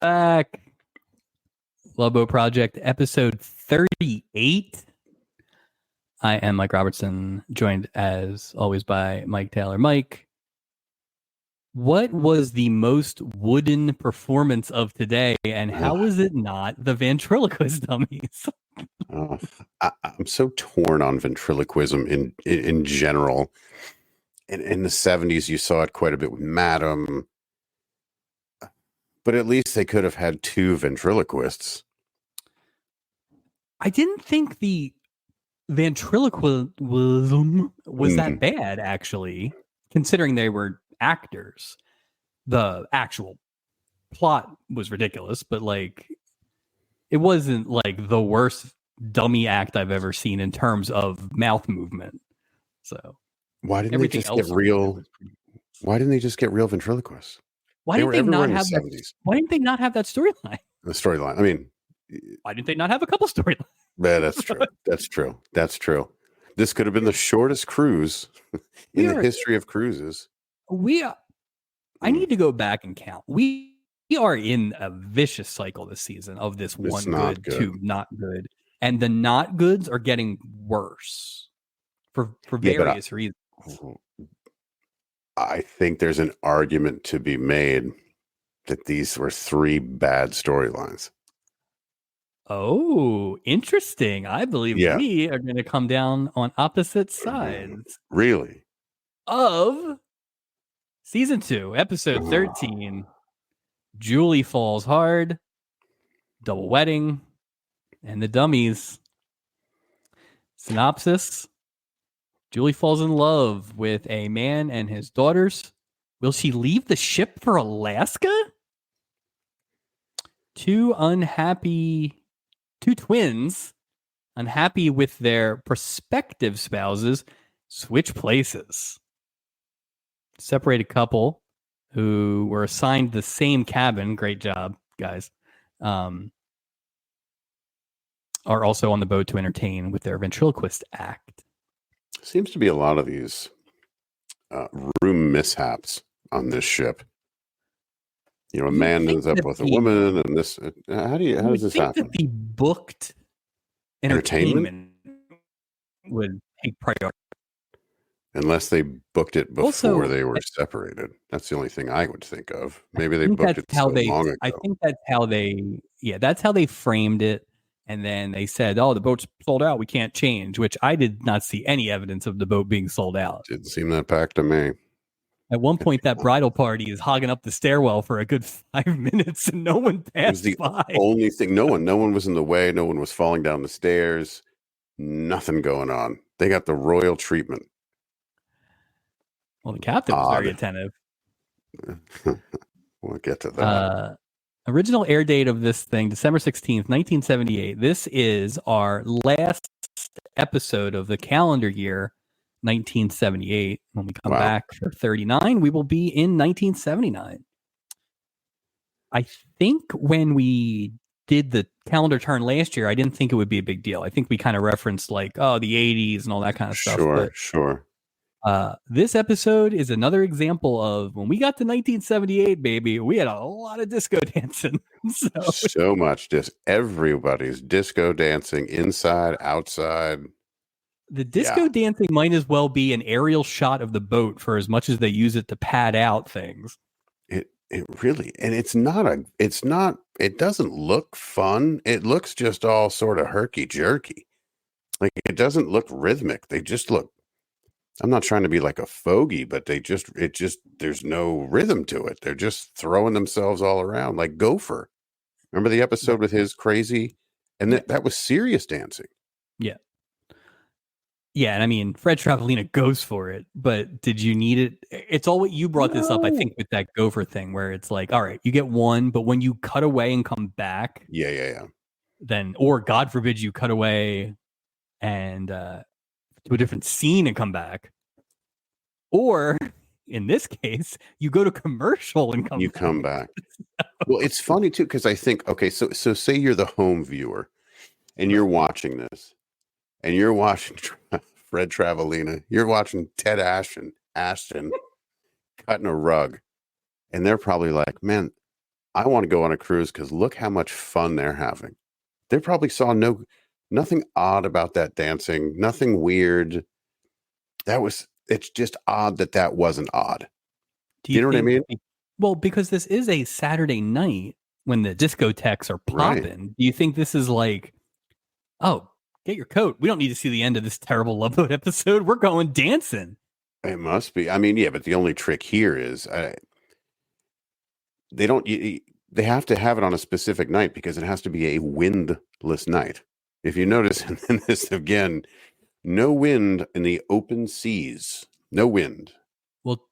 Back. Lobo Project, episode 38. I am Mike Robertson, joined as always by Mike Taylor. Mike, what was the most wooden performance of today, and how was it not the ventriloquist dummies? I'm so torn on ventriloquism in general. In the 70s, you saw it quite a bit with Madam, but at least they could have had two ventriloquists. I didn't think the ventriloquism was that bad, actually, considering they were actors. The actual plot was ridiculous, but like it wasn't like the worst dummy act I've ever seen in terms of mouth movement. So why didn't they just get real? Why didn't they just get real ventriloquists? Why didn't they not have that? Why didn't they not have that storyline? The storyline. I mean, why didn't they not have a couple storylines? Yeah, that's true. That's true. That's true. This could have been the shortest cruise in the history of cruises. I need to go back and count. We are in a vicious cycle this season of this one good, two not good, and the not goods are getting worse for various reasons. I think there's an argument to be made that these were three bad storylines. Oh, interesting. I believe we are going to come down on opposite sides. Really? Of season 2, episode 13. Julie falls hard, double wedding, and the dummies. Synopsis: Julie falls in love with a man and his daughters. Will she leave the ship for Alaska? Two twins, unhappy with their prospective spouses, switch places. Separated couple who were assigned the same cabin, great job, guys, are also on the boat to entertain with their ventriloquist act. Seems to be a lot of these room mishaps on this ship. You know, a man ends up with a woman, and this. How does this happen? That the booked entertainment would take priority, unless they booked it before they were separated. That's the only thing I would think of. Maybe they booked it so long ago. I think that's how that's how they framed it. And then they said, "Oh, the boat's sold out. We can't change." Which I did not see any evidence of the boat being sold out. Didn't seem that packed to me. At one point, that bridal party is hogging up the stairwell for a good 5 minutes, and no one passed by. Only thing, no one was in the way. No one was falling down the stairs. Nothing going on. They got the royal treatment. Well, the captain was very attentive. We'll get to that. Original air date of this thing, December 16th, 1978. This is our last episode of the calendar year, 1978. When we come back for 39, we will be in 1979. I think when we did the calendar turn last year, I didn't think it would be a big deal. I think we kind of referenced like, the 80s and all that kind of stuff. Sure. This episode is another example of when we got to 1978, baby, we had a lot of disco dancing. So much. Everybody's disco dancing inside, outside. The disco dancing might as well be an aerial shot of the boat for as much as they use it to pad out things. It really, and it doesn't look fun. It looks just all sort of herky jerky. Like it doesn't look rhythmic. They just look, I'm not trying to be like a fogey, but there's no rhythm to it. They're just throwing themselves all around like Gopher. Remember the episode with his crazy, and that was serious dancing. Yeah. Yeah, and I mean, Fred Travalina goes for it, but did you need it? It's all what you brought this up, I think, with that Gopher thing, where it's like, all right, you get one, but when you cut away and come back, then, or God forbid you cut away and to a different scene and come back, or in this case, you go to commercial and come back. Well, it's funny too, because I think, okay, so say you're the home viewer and you're watching this. And you're watching Fred Travalina. You're watching Ted Ashton cutting a rug. And they're probably like, man, I want to go on a cruise because look how much fun they're having. They probably saw nothing odd about that dancing, nothing weird. It's just odd that wasn't odd. Do You you know what I think? mean? Well, because this is a Saturday night when the discotheques are Right. popping. Do you think this is like, oh, get your coat? We don't need to see the end of this terrible Love Boat episode. We're going dancing. It must be. I mean, yeah, but the only trick here is they don't. They have to have it on a specific night because it has to be a windless night. If you notice in this again, no wind in the open seas. No wind. Well,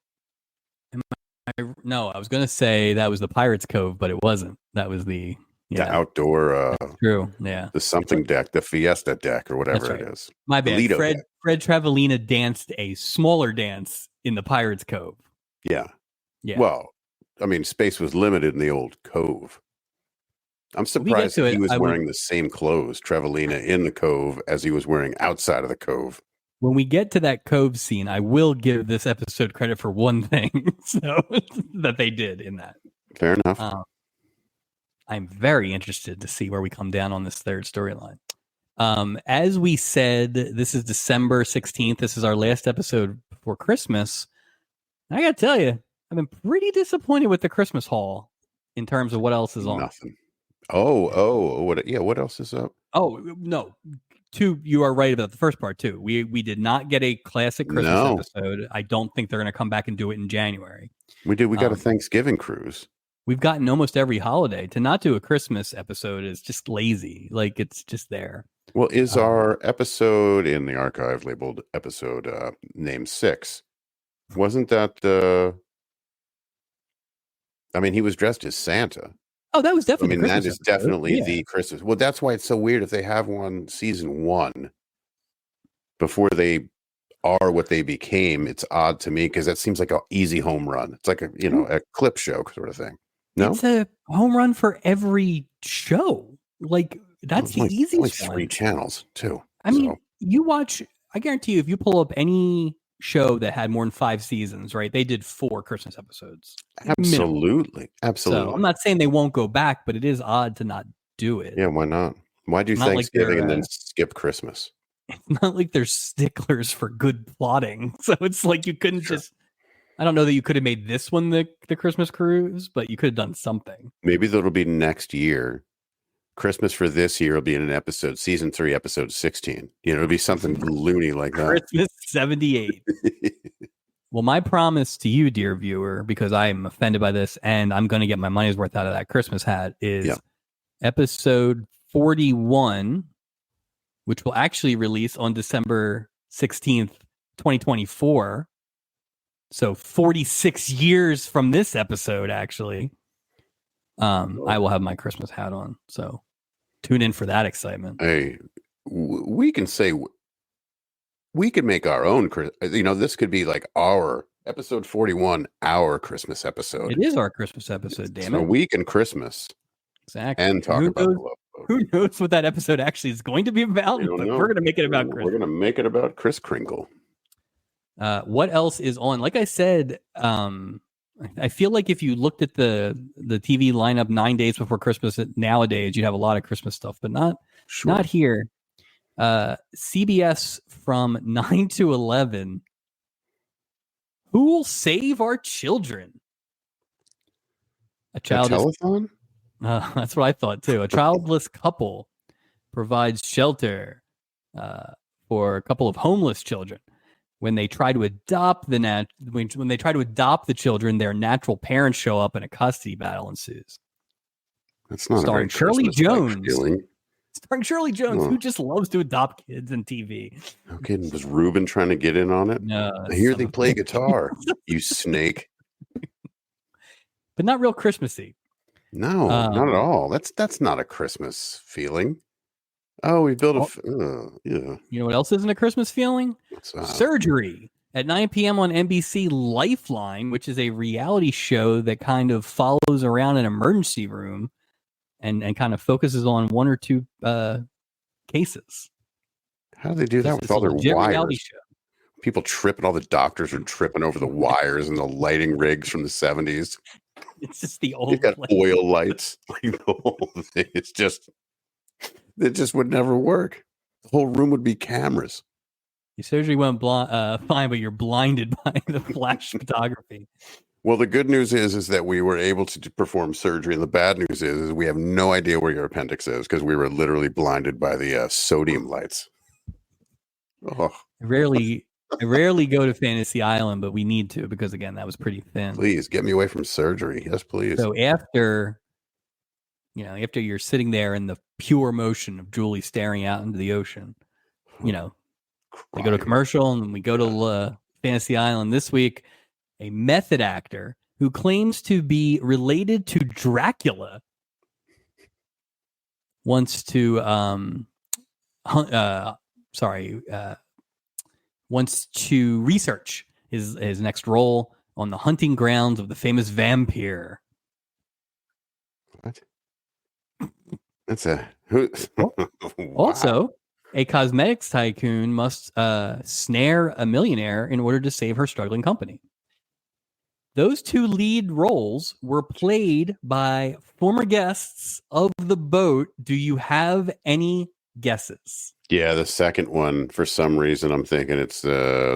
no, I was going to say that was the Pirates Cove, but it wasn't. That was the outdoor. True. Yeah. The something deck, the Fiesta deck, or whatever right. it is. My bad. Lido Fred deck. Travellina danced a smaller dance in the Pirates Cove. Yeah. Yeah. Well, I mean, space was limited in the old cove. I'm surprised he was wearing the same clothes, Travellina, in the cove as he was wearing outside of the cove. When we get to that cove scene, I will give this episode credit for one thing that they did in that. Fair enough. I'm very interested to see where we come down on this third storyline. As we said, this is December 16th. This is our last episode before Christmas. I got to tell you, I've been pretty disappointed with the Christmas haul in terms of what else is on. Nothing. What else is up? Oh, no. You are right about the first part, too. We did not get a classic Christmas episode. I don't think they're going to come back and do it in January. We did. We got a Thanksgiving cruise. We've gotten almost every holiday. To not do a Christmas episode is just lazy. Like, it's just there. Well, is our episode in the archive labeled episode name 6? Wasn't that I mean, he was dressed as Santa. Oh, that was definitely. I mean, that is definitely the Christmas. Well, that's why it's so weird if they have one season 1 before they are what they became. It's odd to me because that seems like an easy home run. It's like a clip show sort of thing. No, it's a home run for every show. Like that's the easiest only 3 channels too. I mean, you watch. I guarantee you, if you pull up any show that had more than 5 seasons, right? They did 4 Christmas episodes. Absolutely. So I'm not saying they won't go back, but it is odd to not do it. Yeah, why not? Why do Thanksgiving and then skip Christmas? It's not like they're sticklers for good plotting. So it's like you couldn't just. I don't know that you could have made this one the Christmas cruise, but you could have done something. Maybe that'll be next year. Christmas for this year will be in an episode, season 3, episode 16. It'll be something loony like that. Christmas 78. Well, my promise to you, dear viewer, because I am offended by this and I'm going to get my money's worth out of that Christmas hat, is episode 41, which will actually release on December 16th, 2024. So 46 years from this episode, actually, I will have my Christmas hat on. So tune in for that excitement. Hey, we can say we could make our own. This could be like our episode 41, our Christmas episode. It is our Christmas episode, damn it. A week in Christmas. Exactly. And talk about the Love Boat. Who knows what that episode actually is going to be about? But we're going to make it about Chris. We're going to make it about Kris Kringle. What else is on? Like I said, I feel like if you looked at the TV lineup 9 days before Christmas nowadays, you'd have a lot of Christmas stuff, but not here. CBS from 9 to 11. Who will save our children? A telethon? That's what I thought too. A childless couple provides shelter for a couple of homeless children. When they try to adopt when they try to adopt the children, their natural parents show up and a custody battle ensues. That's not starring Shirley Jones. Starring Shirley Jones, who just loves to adopt kids in TV. Okay, was Ruben trying to get in on it? No, I hear they play guitar. You snake. But not real Christmassy. No, not at all. That's not a Christmas feeling. Oh, we built You know what else isn't a Christmas feeling? Surgery at 9 p.m. on NBC Lifeline, which is a reality show that kind of follows around an emergency room and kind of focuses on 1 or 2 cases. How do they do that with all their wires? People tripping, all the doctors are tripping over the wires and the lighting rigs from the 70s. It's just the You've old got place. oil lights. Like the whole thing. It just would never work. The whole room would be cameras. Your surgery went fine, but you're blinded by the flash photography. Well, the good news is that we were able to perform surgery, and the bad news is we have no idea where your appendix is because we were literally blinded by the sodium lights. Oh, I rarely go to Fantasy Island, but we need to because again, that was pretty thin. please get me away from surgery. Yes, please. So after you're sitting there in the pure motion of Julie staring out into the ocean, we go to commercial and we go to Fantasy Island this week. A method actor who claims to be related to Dracula wants to wants to research his next role on the hunting grounds of the famous vampire. What? That's a who? Wow. Also, a cosmetics tycoon must snare a millionaire in order to save her struggling company. Those two lead roles were played by former guests of the boat. Do you have any guesses? Yeah, the second one, for some reason, I'm thinking it's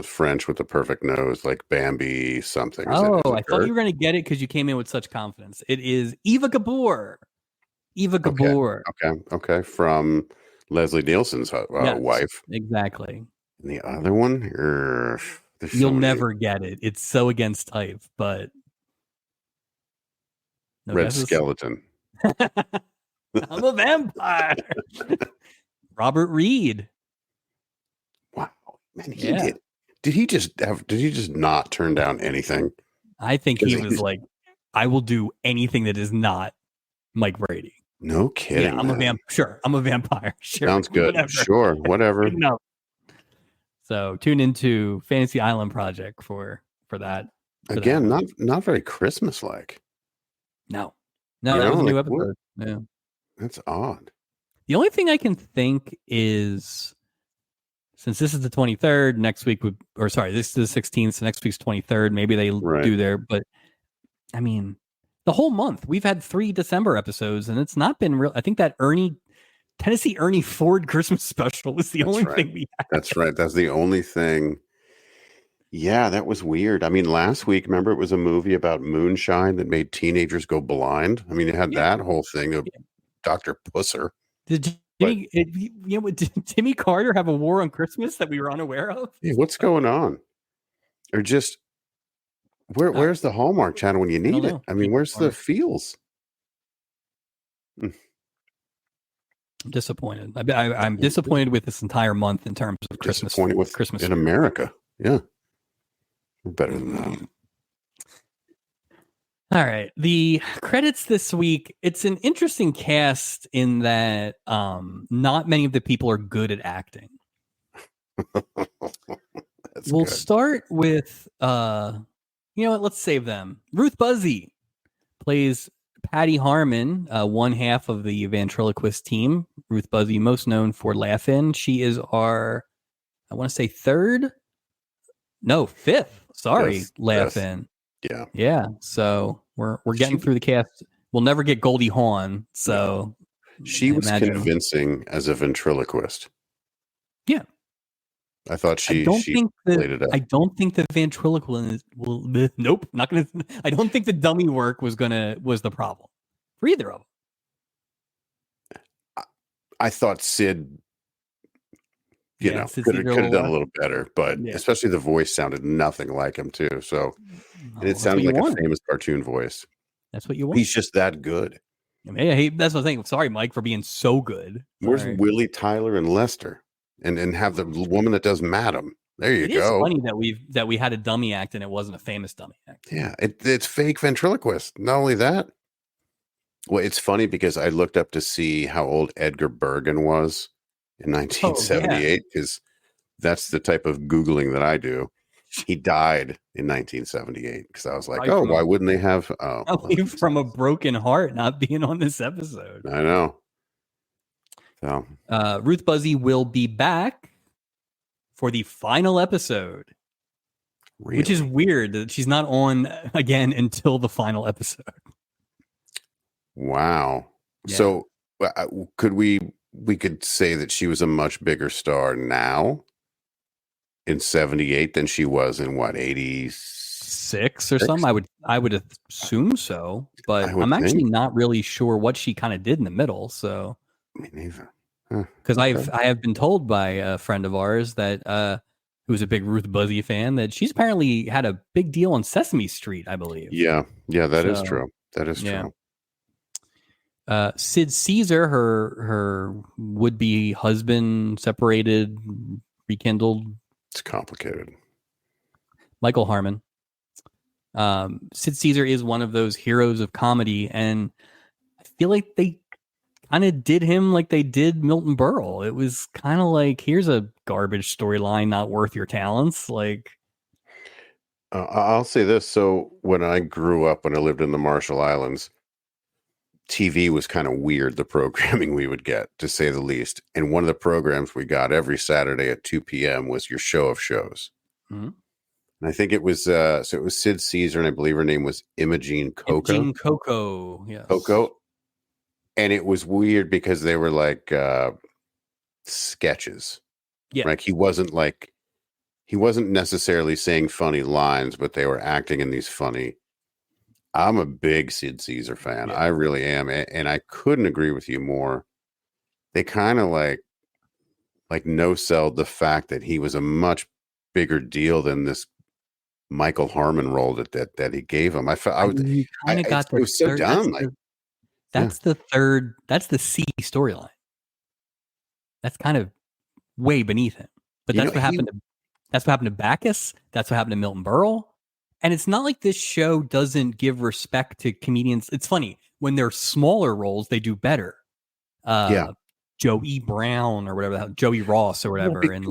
French with the perfect nose, like Bambi something. I thought you were going to get it because you came in with such confidence. It is Eva Gabor. Eva Gabor. Okay. From Leslie Nielsen's wife. Exactly. And the other one? You'll never get it. It's so against type, but no Red guesses? Skeleton. I'm a vampire. Robert Reed. Wow, man, he did. Did he just not turn down anything? I think he was like, I will do anything that is not Mike Brady. No kidding. Yeah, I'm a vampire. Sure. Sounds good. Whatever. Sure, whatever. No. So tune into Fantasy Island Project for that. Again, not very Christmas like. No, that was a new episode. Yeah. That's odd. The only thing I can think is, since this is the 23rd, next week this is the 16th, so next week's 23rd. Maybe they do there, but I mean, the whole month we've had 3 December episodes, and it's not been real. I think that Tennessee Ernie Ford Christmas special was the only thing we had. That's right. That's the only thing. Yeah, that was weird. I mean, last week, remember, it was a movie about moonshine that made teenagers go blind. I mean, it had that whole thing of Dr. Pusser. Did Timmy Carter have a war on Christmas that we were unaware of? Yeah, what's going on? Or just where's the Hallmark Channel when you need it? I mean, where's the feels? I'm disappointed. I'm disappointed with this entire month in terms of Christmas in America. Yeah, we're better than that. All right. The credits this week, it's an interesting cast in that not many of the people are good at acting. We'll start with, let's save them. Ruth Buzzy plays Patty Harmon, one half of the ventriloquist team. Ruth Buzzy, most known for Laugh-In. She is our, I want to say fifth. Sorry, Laugh-In. Yeah. So we're getting through the cast. We'll never get Goldie Hawn. So she was convincing as a ventriloquist. Yeah. I thought she played it up. I don't think the ventriloquist nope, not gonna. I don't think the dummy work was the problem for either of them. I thought Sid, could have done a little better, but especially the voice sounded nothing like him too. So, and it sounded like a famous cartoon voice. That's what you want. He's just that good. That's what I'm saying. Sorry, Mike, for being so good. Where's Willie, Tyler, and Lester? And have the woman that does Madam. There you go. It's funny that we had a dummy act and it wasn't a famous dummy act. Yeah, it's fake ventriloquist. Not only that, well, it's funny because I looked up to see how old Edgar Bergen was in 1978 because that's the type of Googling that I do. He died in 1978 because I was like, why wouldn't they have? From a broken heart not being on this episode. I know. So Ruth Buzzy will be back for the final episode which is Really? weird that she's not on again until the final episode. Wow. Yeah. So could we could say that she was a much bigger star now in 78 than she was in what, 86? 6 or something. I would assume so, but I would I'm actually think. not really sure what she kind of did in the middle. So Me neither. Huh. because Okay. I have been told by a friend of ours that who's a big Ruth Buzzy fan that she's apparently had a big deal on Sesame Street, I believe. Yeah. Yeah, that is So true. That is yeah. true. Sid Caesar, her would be husband, separated, rekindled. It's complicated. Michael Harmon. Sid Caesar is one of those heroes of comedy, and I feel like they kind of did him like they did Milton Berle. It was kind of like, here's a garbage storyline, not worth your talents. Like, I'll say this. So when I grew up, when I lived in the Marshall Islands, TV was kind of weird, the programming we would get, to say the least. And one of the programs we got every Saturday at 2 p.m. was your show of shows. mm-hmm. And I think it was so it was Sid Caesar, and I believe her name was Imogene Imogene Coco. Coco, yes. Coco. And it was weird because they were like sketches. Yeah. Like he wasn't necessarily saying funny lines, but they were acting in these funny. I'm a big Sid Caesar fan. Yeah. I really am. And I couldn't agree with you more. They kind of like no-selled the fact that he was a much bigger deal than this Michael Harmon role that he gave him. I felt You kind of got it the was so third. dumb. That's the third. That's the C storyline. That's kind of way beneath him. But that's what happened to. That's what happened to Bacchus. That's what happened to Milton Berle. And it's not like this show doesn't give respect to comedians. It's funny when they're smaller roles, they do better. Joey Brown or whatever, Joey Ross or whatever, in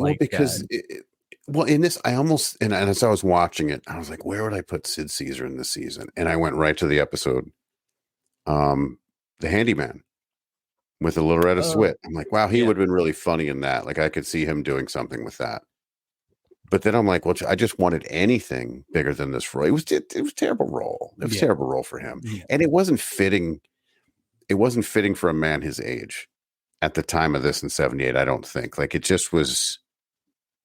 this, I almost and as I was watching it, I was like, where would I put Sid Caesar in this season? And I went right to the episode, The Handyman with a Loretta Swit. I'm like, wow, he would have been really funny in that. Like I could see him doing something with that. But then I'm like, well, I just wanted anything bigger than this role. It was a terrible role. It was a terrible role for him, and it wasn't fitting. It wasn't fitting for a man his age at the time of this in 78. I don't think. Like it just was.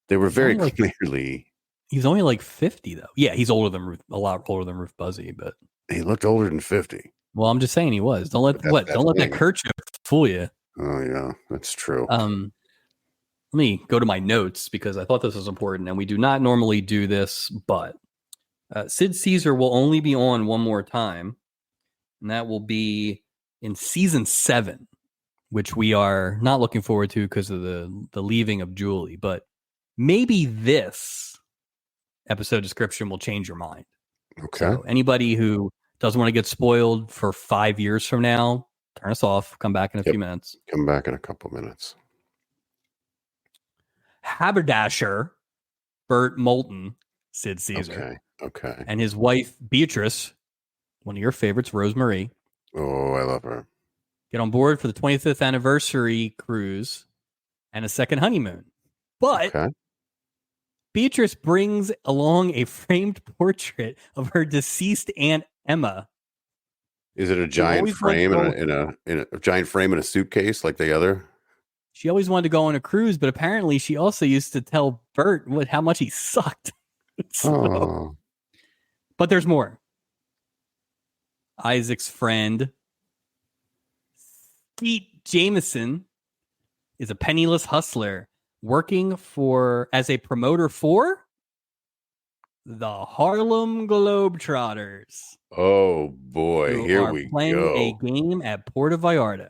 They were very clearly. He's only like 50 though. Yeah, he's older than a lot older than Ruth Buzzy, but he looked older than 50. Well, I'm just saying he was. Don't let that kerchief fool you. Oh yeah, that's true. Let me go to my notes because I thought this was important, and we do not normally do this, but Sid Caesar will only be on one more time, and that will be in season 7, which we are not looking forward to because of the leaving of Julie. But maybe this episode description will change your mind. Okay. So anybody who doesn't want to get spoiled for 5 years from now, turn us off. Come back in a few minutes. Come back in a couple minutes. Haberdasher Bert Moulton, Sid Caesar. Okay. And his wife, Beatrice, one of your favorites, Rosemarie. Oh, I love her. Get on board for the 25th anniversary cruise and a second honeymoon. But Beatrice brings along a framed portrait of her deceased Aunt Emma. Is it a giant frame in a giant frame in a suitcase like the other? She always wanted to go on a cruise, but apparently she also used to tell Bert how much he sucked. But there's more. Isaac's friend, Pete Jameson, is a penniless hustler working as a promoter for the Harlem Globetrotters. Oh boy, here we playing go. A game at Puerto Vallarta.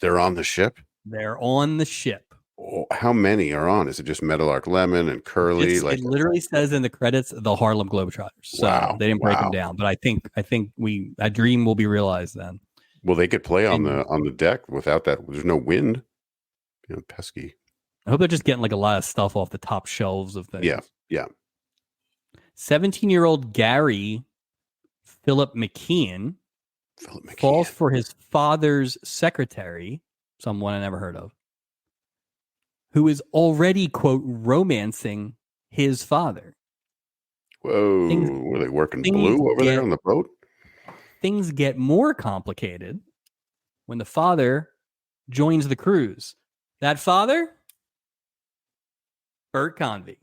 They're on the ship? They're on the ship. Oh, how many are on? Is it just Meadowlark Lemon and Curly? It literally says in the credits the Harlem Globetrotters. So they didn't break them down, but I think that dream will be realized then. Well, they could play on the deck without that. There's no wind. Pesky. I hope they're just getting like a lot of stuff off the top shelves of things. Yeah. 17-year-old Gary Philip McKeon falls for his father's secretary, someone I never heard of, who is already, quote, romancing his father. Things Whoa, were they working things blue over there get on the boat? things get more complicated when the father joins the cruise. That father, Bert Convy.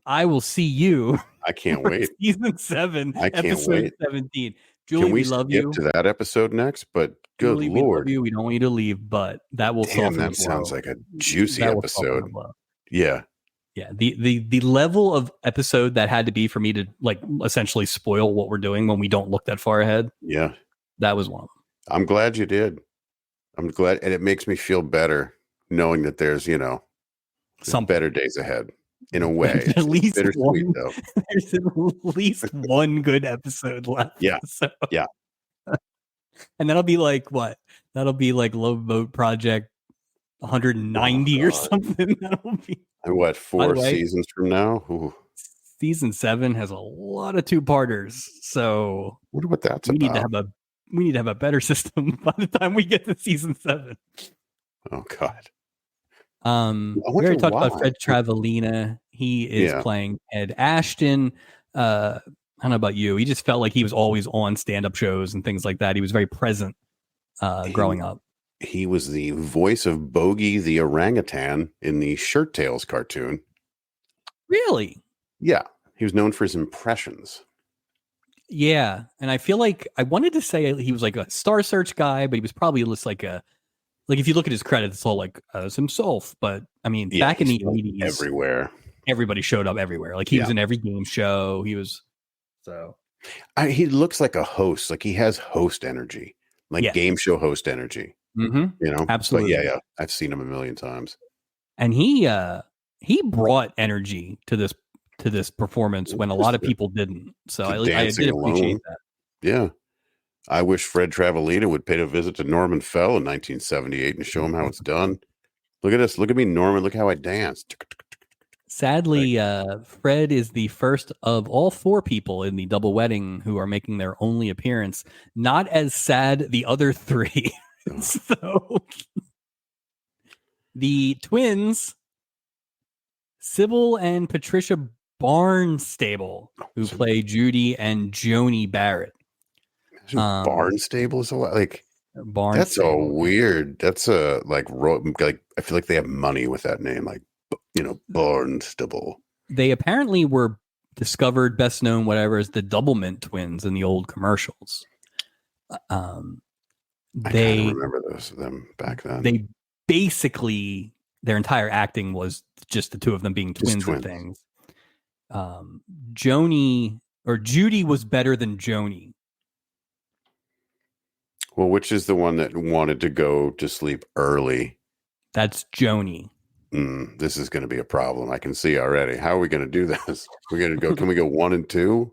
I will see you I can't for wait. season 7, I can't episode wait. 17. Can Julie, we we love skip you. to that episode next? But good Julie, we love Lord. you. We don't want you to leave, but that will Damn, soften the that sounds blow. like a juicy That will soften the episode. blow. Yeah. Yeah, the level of episode that had to be for me to like essentially spoil what we're doing when we don't look that far ahead. Yeah. That was one of them. I'm glad you did. I'm glad. And it makes me feel better knowing that there's, Something. better days ahead in a way. At least bittersweet, one. though. There's at least one good episode left. Yeah. So, Yeah. and that'll be like what? That'll be like Love Boat Project 190 or something. That'll be. And what, 4 seasons from now? Ooh. Season 7 has a lot of 2-parters, so I wonder what that's we about. need to have a better system by the time we get to season 7. Oh God. We already talked about Fred Travellina. He is playing Ed Ashton. I don't know about you. He just felt like he was always on stand-up shows and things like that. He was very present growing up. He was the voice of Bogey the orangutan in the Shirt Tales cartoon. Really? Yeah. He was known for his impressions. Yeah. And I feel like I wanted to say he was like a Star Search guy, but he was probably just like if you look at his credits, it's all like as himself. But I mean, back in the 80s, everywhere, everybody showed up everywhere. Like he was in every game show. He was he looks like a host. Like he has host energy, like game show host energy. Mm-hmm. Absolutely. But yeah. I've seen him a million times. And he brought energy to this performance when a lot of people didn't. So I did appreciate that. Yeah. I wish Fred Travellina would pay a visit to Norman Fell in 1978 and show him how it's done. Look at this. Look at me, Norman. Look how I danced. Sadly, Fred is the first of all 4 people in the double wedding who are making their only appearance. Not as sad the other 3. So the twins, Sybil and Patricia Barnstable, who play Judy and Joni Barrett. Barnstable is a lot like Barnstable. That's so weird. That's like I feel like they have money with that name, like Barnstable. They apparently were discovered, best known, whatever, as the Doublemint twins in the old commercials. I kind of remember them back then. They basically, their entire acting was just the 2 of them being twins and things. Judy was better than Joni. Well, which is the one that wanted to go to sleep early? That's Joni. This is going to be a problem. I can see already. How are we going to do this? We're going to go. Can we go 1 and 2?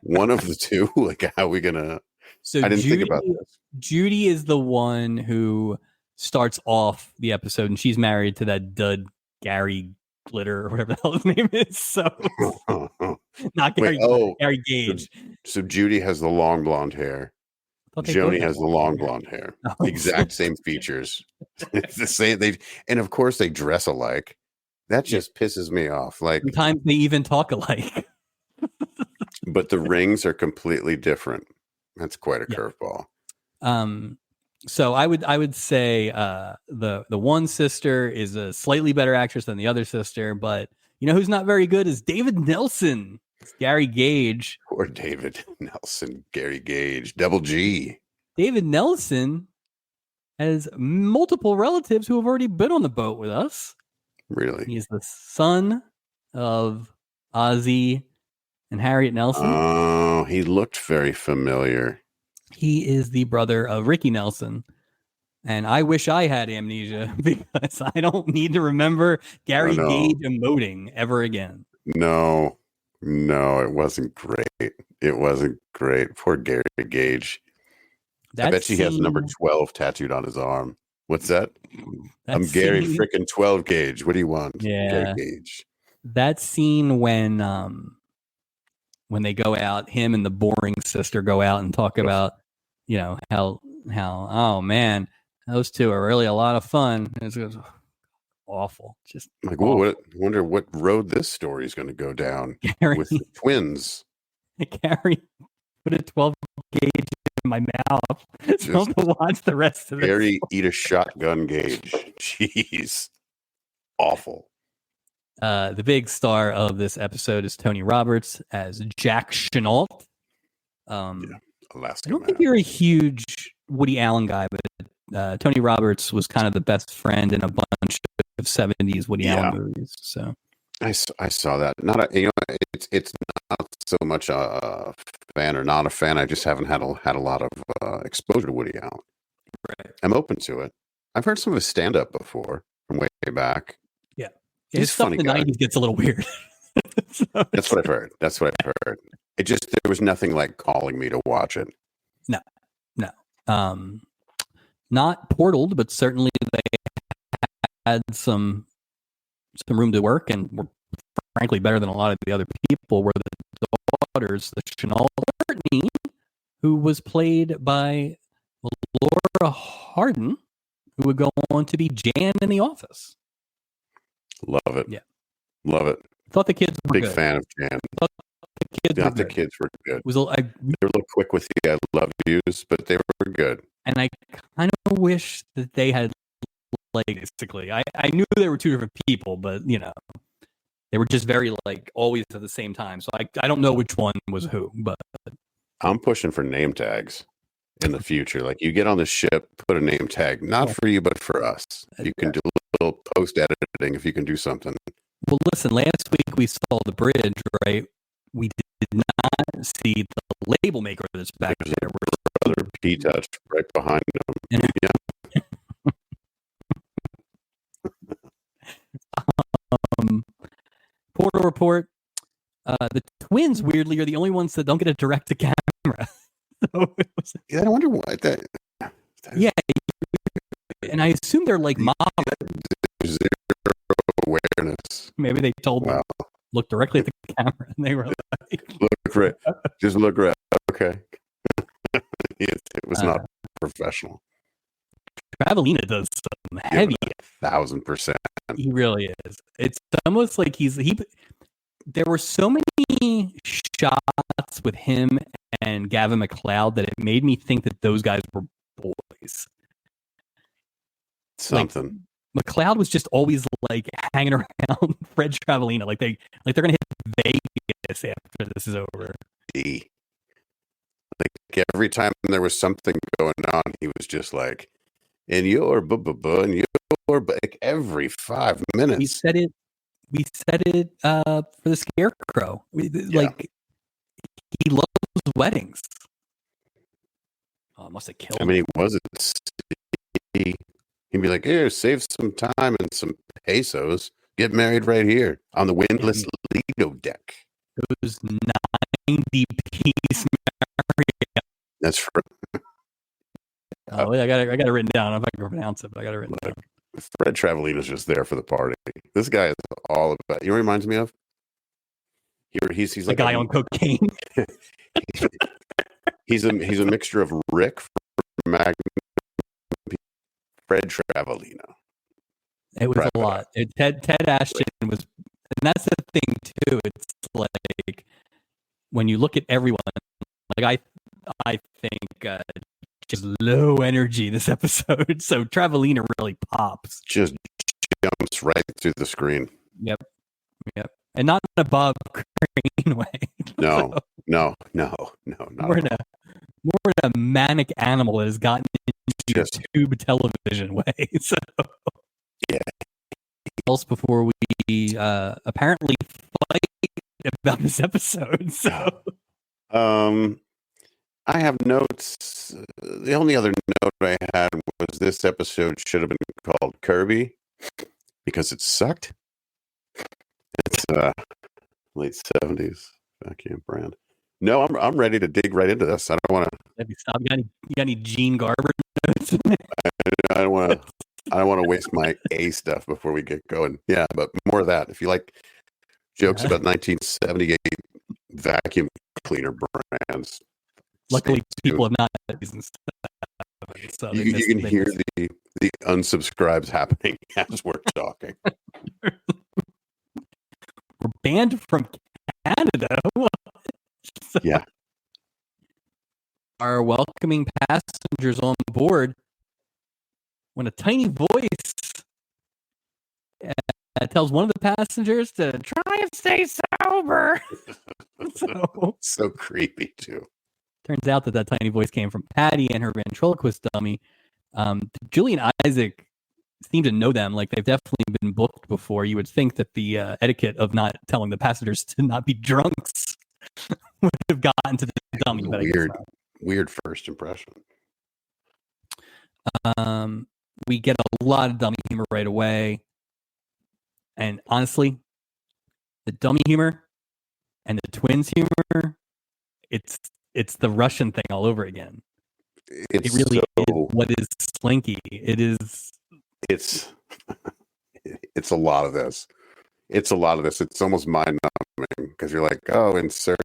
One of the 2? Like, how are we going to? So I didn't think about this. Judy is the one who starts off the episode, and she's married to that dud Gary Glitter or whatever the hell his name is. So not Gary. Gary Gage. So Judy has the long blonde hair. Joni has the long blonde hair. Oh. Exact same features. It's the same. And of course they dress alike. That just pisses me off. Like sometimes they even talk alike. But the rings are completely different. That's quite a curveball. So I would say the one sister is a slightly better actress than the other sister, but you know who's not very good is David Nelson. It's Gary Gage. Or David Nelson, Gary Gage, Double G. David Nelson has multiple relatives who have already been on the boat with us. Really? He's the son of Ozzie and Harriet Nelson. Oh, he looked very familiar. He is the brother of Ricky Nelson. And I wish I had amnesia because I don't need to remember Gary Gage emoting ever again. No, it wasn't great. It wasn't great. Poor Gary Gage. I bet he has number 12 tattooed on his arm. What's that? I'm Gary frickin' 12 Gage. What do you want? Yeah. Gary Gage. That scene when they go out, him and the boring sister go out and talk about, how oh man, those 2 are really a lot of fun. It's awful. Just I'm like, awful. wonder what road this story is going to go down Gary, with the twins. Gary put a 12 gauge in my mouth. So Just I'm to watch the rest of this. Gary eat a shotgun gauge. Jeez, awful. The big star of this episode is Tony Roberts as Jack Chenault. Alaska. I don't Man. think you're a huge Woody Allen guy, but Tony Roberts was kind of the best friend in a bunch of 70s Woody Allen movies. So I saw that. It's not so much a fan or not a fan. I just haven't had a lot of exposure to Woody Allen. Right. I'm open to it. I've heard some of his stand up before from way back. Yeah, He's his stuff in the 90s gets a little weird. So That's what I've heard. It just, there was nothing like calling me to watch it. No. Not portaled, but certainly they had some room to work and were frankly better than a lot of the other people. Were the daughters, the Chenault Courtney, who was played by Laura Harden, who would go on to be Jan in The Office. Love it. Yeah. Love it. Thought the kids were Big good. fan of Jan. The kids were good. They're a little quick with the I love yous, but they were good. And I kind of wish that they had, like, basically, I knew they were two different people, but, you know, they were just very, like, always at the same time. So I don't know which one was who, but I'm pushing for name tags in the future. Like, you get on the ship, put a name tag, not for you, but for us. You can do a little post editing if you can do something. Well, listen, last week we saw the bridge, right? We did not see the label maker that's back there. Brother P-Touch right behind him. Portal report. The twins, weirdly, are the only ones that don't get a direct-to-camera. So I wonder why that. Yeah, and I assume they're like mom. Zero awareness. Maybe they told them, look directly at the camera, and they were like, look right, just look right. Okay, it was not professional. Travelina does some heavy, 1,000%. He really is. It's almost like there were so many shots with him and Gavin MacLeod that it made me think that those guys were boys. Something. Like, MacLeod was just always like hanging around Fred Travelina, like they're gonna hit Vegas after this is over. Like, every time there was something going on, he was just like, and you're and you're like every 5 minutes. We said it for the Scarecrow. Like, he loves weddings. Oh, must have killed him. I mean, he wasn't. He'd be like, here, save some time and some pesos. Get married right here on the windless Lido deck. Those 90-piece Marriott. That's for. Oh, yeah, I got it written down. I don't know if I can pronounce it, but I got it written down. Fred Travelina's just there for the party. This guy is all about. You know what he reminds me of? He's like a guy on cocaine. he's a mixture of Rick from Magnum, Fred Travelina. It was a lot. Ted Ashton was, and that's the thing too. It's like when you look at everyone, like I think just low energy this episode. So Travelina really pops. Just jumps right through the screen. Yep. And not in a Bob Crane way. No, not more in a manic animal that has gotten into just tube television way. So yeah. Else before we apparently fight about this episode. So I have notes. The only other note I had was this episode should have been called Kirby because it sucked. It's late 70s vacuum brand. No, I'm ready to dig right into this. I don't want to. Stop. You got any Gene Garber notes? I don't want to waste my A stuff before we get going. Yeah, but more of that. If you like jokes about 1978 vacuum cleaner brands. Luckily, people have not. So you can hear the unsubscribes happening as we're talking. banned from Canada. So Yeah. are welcoming passengers on board when a tiny voice tells one of the passengers to try and stay sober. So creepy too. Turns out that tiny voice came from Patty and her ventriloquist dummy. Julie and Isaac seem to know them. Like, they've definitely been booked before. You would think that the etiquette of not telling the passengers to not be drunks would have gotten to the dummy. But weird first impression. We get a lot of dummy humor right away. And honestly, the dummy humor and the twins humor, it's the Russian thing all over again. It really is what is Slinky. It's a lot of this. It's almost mind-numbing because you're like, oh, insert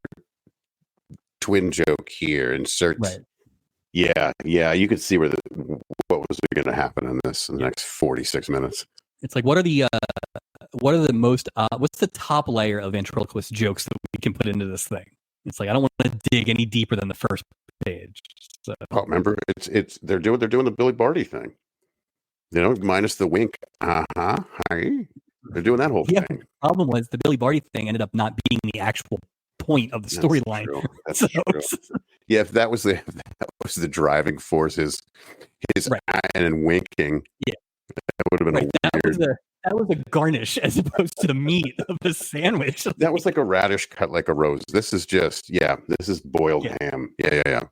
twin joke here, insert. Right. Yeah, you could see what was going to happen in this in the next 46 minutes. It's like, what are the most what's the top layer of ventriloquist jokes that we can put into this thing? It's like, I don't want to dig any deeper than the first page. So. Oh, remember, they're doing the Billy Barty thing, minus the wink. Hi. They're doing that whole thing. The problem was the Billy Barty thing ended up not being the actual point of the storyline. That's true. Yeah, if that was the driving force, his right. and winking. Yeah, that would have been weird. That was a garnish as opposed to the meat of the sandwich. That was like a radish cut like a rose. This is just, this is boiled ham. Yeah.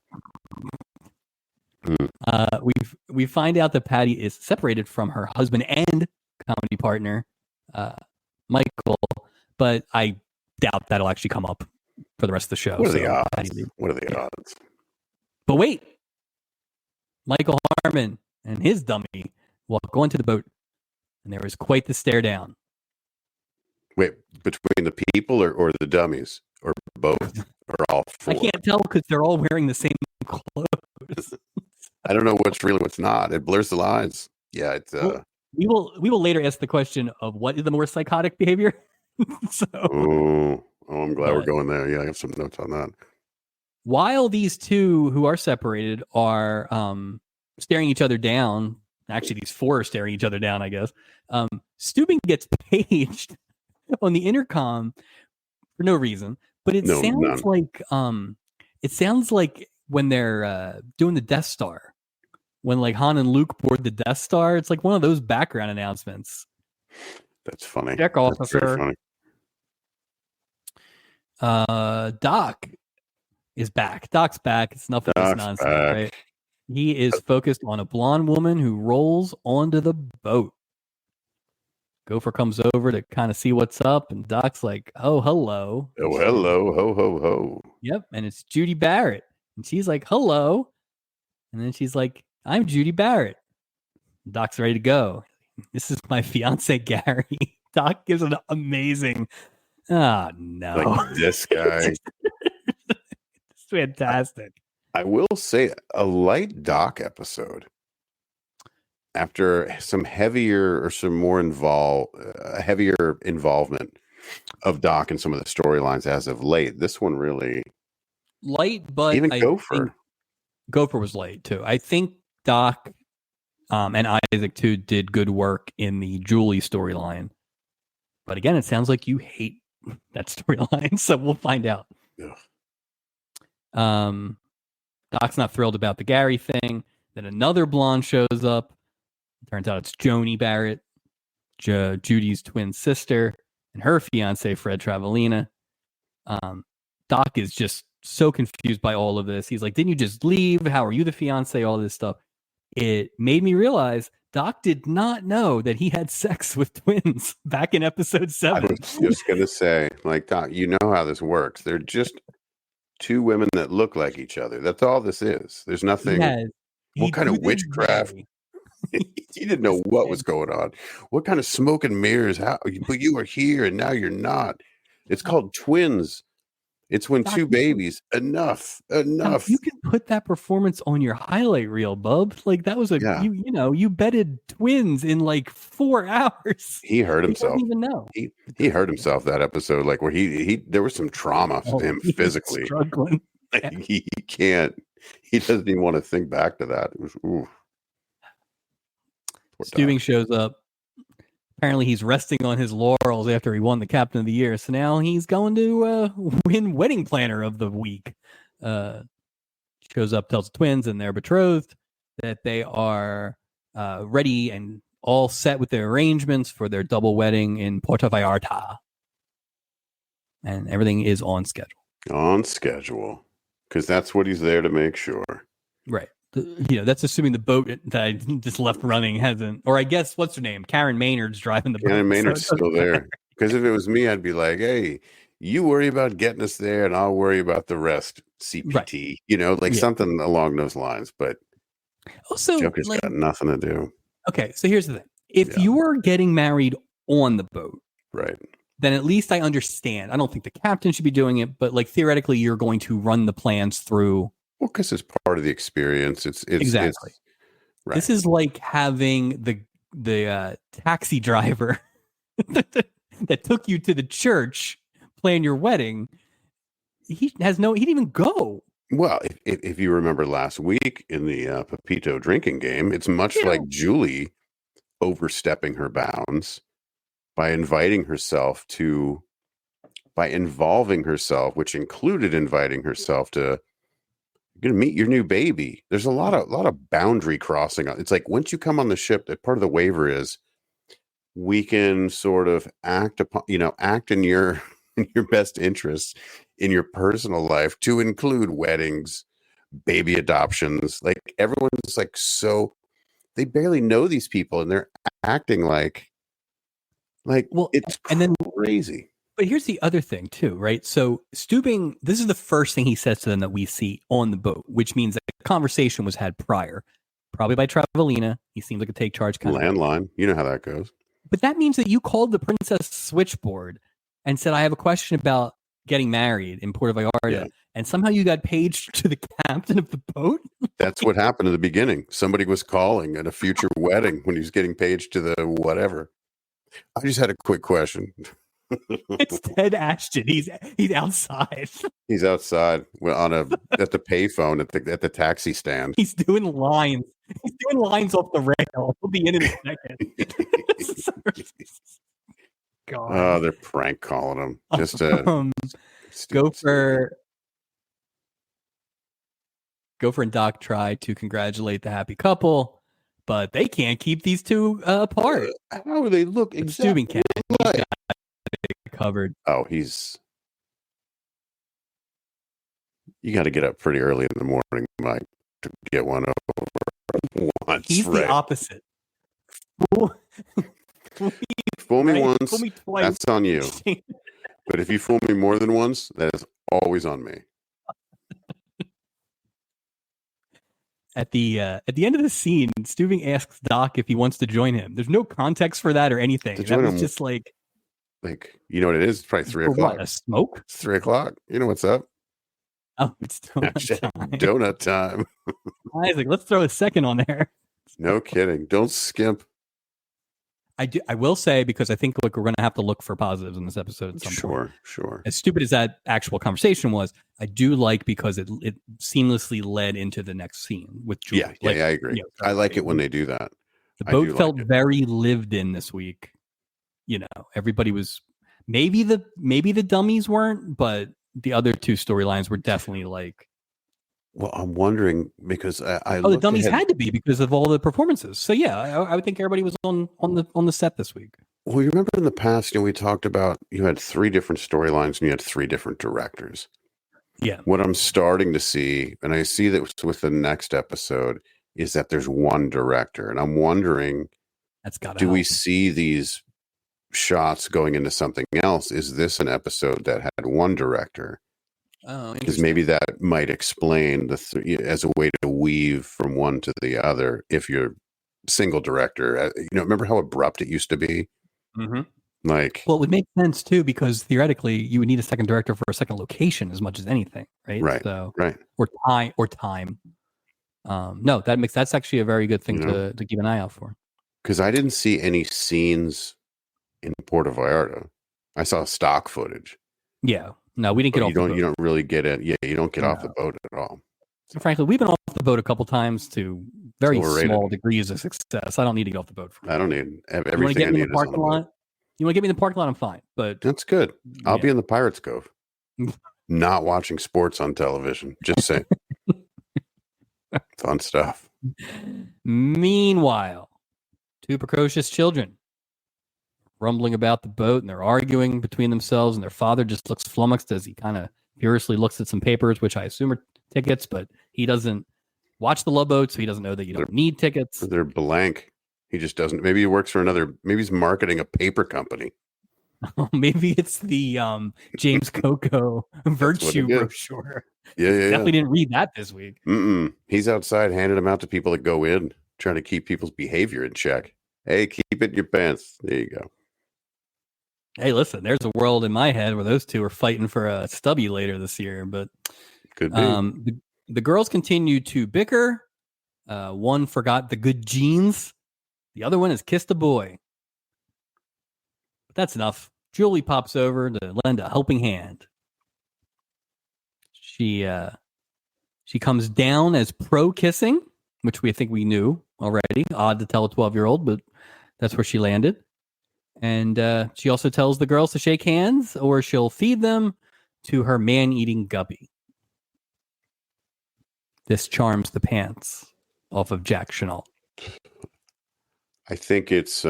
We find out that Patty is separated from her husband and comedy partner, Michael, but I doubt that'll actually come up for the rest of the show. What are the odds? But wait, Michael Harmon and his dummy walk onto the boat, and there was quite the stare down. Wait, between the people or the dummies, or both, or all four? I can't tell because they're all wearing the same clothes. I don't know what's not. It blurs the lines. Yeah, it's. We will later ask the question of what is the more psychotic behavior. I'm glad we're going there. Yeah, I have some notes on that. While these two who are separated are staring each other down, actually these four are staring each other down, I guess. Steubing gets paged on the intercom for no reason, but it sounds like when they're doing the Death Star. When like Han and Luke board the Death Star, it's like one of those background announcements. That's funny. Check officer. Doc is back. Doc's back. It's enough of this nonsense, right? He is focused on a blonde woman who rolls onto the boat. Gopher comes over to kind of see what's up, and Doc's like, "Oh, hello." Oh, hello. Ho, ho, ho. Yep, and it's Judy Barrett. And she's like, "Hello." And then she's like, "I'm Judy Barrett." Doc's ready to go. "This is my fiance, Gary." Doc gives an amazing, oh no. Like this guy. It's fantastic. I will say a light Doc episode after some heavier or some more heavier involvement of Doc in some of the storylines as of late. This one really light, but even Gopher was light too. I think Doc and Isaac too did good work in the Julie storyline. But again, it sounds like you hate that storyline, so we'll find out. Yeah. Doc's not thrilled about the Gary thing. Then another blonde shows up. Turns out it's Joni Barrett, Judy's twin sister, and her fiance, Fred Travellina. Doc is just so confused by all of this. He's like, "Didn't you just leave? How are you the fiance?" All this stuff. It made me realize Doc did not know that he had sex with twins back in episode 7. I was just going to say, like, Doc, you know how this works. They're just two women that look like each other. That's all this is. There's nothing. What kind of witchcraft? He didn't know what was going on. What kind of smoke and mirrors? But you were here and now you're not. It's called twins. It's when Doc, two babies, enough. Doc, you can put that performance on your highlight reel, bub. Like that was you betted twins in like 4 hours. He hurt He doesn't doesn't even know. He hurt himself that episode, like where he there was some trauma to him physically. Struggling. Like, he can't. He doesn't even want to think back to that. It was Stubing shows up. Apparently, he's resting on his laurels after he won the Captain of the Year. So now he's going to win Wedding Planner of the Week. Shows up, tells the twins and their betrothed that they are ready and all set with their arrangements for their double wedding in Puerto Vallarta. And everything is on schedule. On schedule. Because that's what he's there to make sure. Right. That's assuming the boat that I just left running hasn't, or I guess, what's her name? Karen Maynard's driving the boat. Karen Maynard's still there. Because if it was me, I'd be like, hey, you worry about getting us there and I'll worry about the rest, CPT. Right. Something along those lines. But also, Joker's got nothing to do. Okay, so here's the thing. If you're getting married on the boat, right, then at least I understand. I don't think the captain should be doing it, but theoretically, you're going to run the plans through. Well, because it's part of the experience. It's exactly. Right. This is like having the taxi driver that took you to the church plan your wedding. He didn't even go. Well, if you remember last week in the Pepito drinking game, it's much like Julie overstepping her bounds by involving herself, which included inviting herself to you're going to meet your new baby. There's a lot of boundary crossing. It's like once you come on the ship, that part of the waiver is we can sort of act in your best interests in your personal life to include weddings, baby adoptions. Like everyone's like, so they barely know these people and they're acting like it's crazy. But here's the other thing too, right? So Stubing, this is the first thing he says to them that we see on the boat, which means that the conversation was had prior, probably by Travelina. He seems like a take charge kind of landline. You know how that goes. But that means that you called the Princess switchboard and said, I have a question about getting married in Puerto Vallarta. And somehow you got paged to the captain of the boat. That's what happened in the beginning. Somebody was calling at a future wedding when he was getting paged to the whatever. I just had a quick question. It's Ted Ashton. He's outside. He's outside at the payphone at the taxi stand. He's doing lines. He's doing lines off the rail. He'll be in a second. God. Oh, they're prank calling him. Just Gopher and Doc try to congratulate the happy couple, but they can't keep these two apart. How do they look exactly? Stubing got covered. Oh, you got to get up pretty early in the morning, Mike, to get one over once. He's the opposite. Fool me once, fool me twice. That's on you. But if you fool me more than once, that is always on me. At the end of the scene, Stubing asks Doc if he wants to join him. There's no context for that or anything. That was just like you know what it is? It's probably 3 o'clock. What, a smoke? It's 3 o'clock. You know what's up? Oh, it's donut time. Donut time. Isaac, let's throw a second on there. No kidding. Don't skimp. I will say, because I think we're going to have to look for positives in this episode at some point. Sure. As stupid as that actual conversation was, I do like because it seamlessly led into the next scene with Julie. Yeah, I agree. I like it when they do that. The boat felt very lived in this week. Everybody was maybe the dummies weren't, but the other two storylines were definitely like. Well, I'm wondering because the dummies had to be because of all the performances. So yeah, I would think everybody was on the set this week. Well, you remember in the past, we talked about you had 3 different storylines and you had 3 different directors. Yeah. What I'm starting to see, and I see that with the next episode, is that there's one director, and I'm wondering, do we see these shots going into something else? Is this an episode that had one director? Oh, because maybe that might explain as a way to weave from one to the other. If you're single director, remember how abrupt it used to be? Mm-hmm. Like, Well, it would make sense too, because theoretically you would need a second director for a second location as much as anything, right? right, So, right. or time. No, that's actually a very good thing to keep an eye out for. Because I didn't see any scenes in Puerto Vallarta. I saw stock footage. Yeah, no, we didn't get But off the boat. you don't really get it. Yeah, you don't get off the No. boat at all. And frankly, we've been off the boat a couple times to very overrated. small degrees of success. I don't need to get off the boat. I don't need You want to everything get I me in need the is on parking the boat. lot? You want to get me in the parking lot? I'm fine. But That's good. I'll be yeah. in the Pirates Cove, not watching sports on television. Just saying. Fun stuff. Meanwhile, two precocious children rumbling about the boat, and they're arguing between themselves, and their father just looks flummoxed as he kind of furiously looks at some papers, which I assume are tickets, but he doesn't watch the Love Boat, so he doesn't know that you don't need tickets. They're blank. He just doesn't. Maybe he works for maybe he's marketing a paper company. Maybe it's the James Coco virtue brochure. Yeah. Definitely didn't read that this week. He's outside handing them out to people that go in, trying to keep people's behavior in check. Hey, keep it in your pants. There you go. Hey, listen, there's a world in my head where those two are fighting for a stubby later this year, but could be. The girls continue to bicker. One forgot the good jeans. The other one has kissed a boy. But that's enough. Julie pops over to lend a helping hand. She comes down as pro kissing, which we think we knew already. Odd to tell a 12-year-old, but that's where she landed. And she also tells the girls to shake hands or she'll feed them to her man-eating guppy. This charms the pants off of Jack Chenault. I think it's,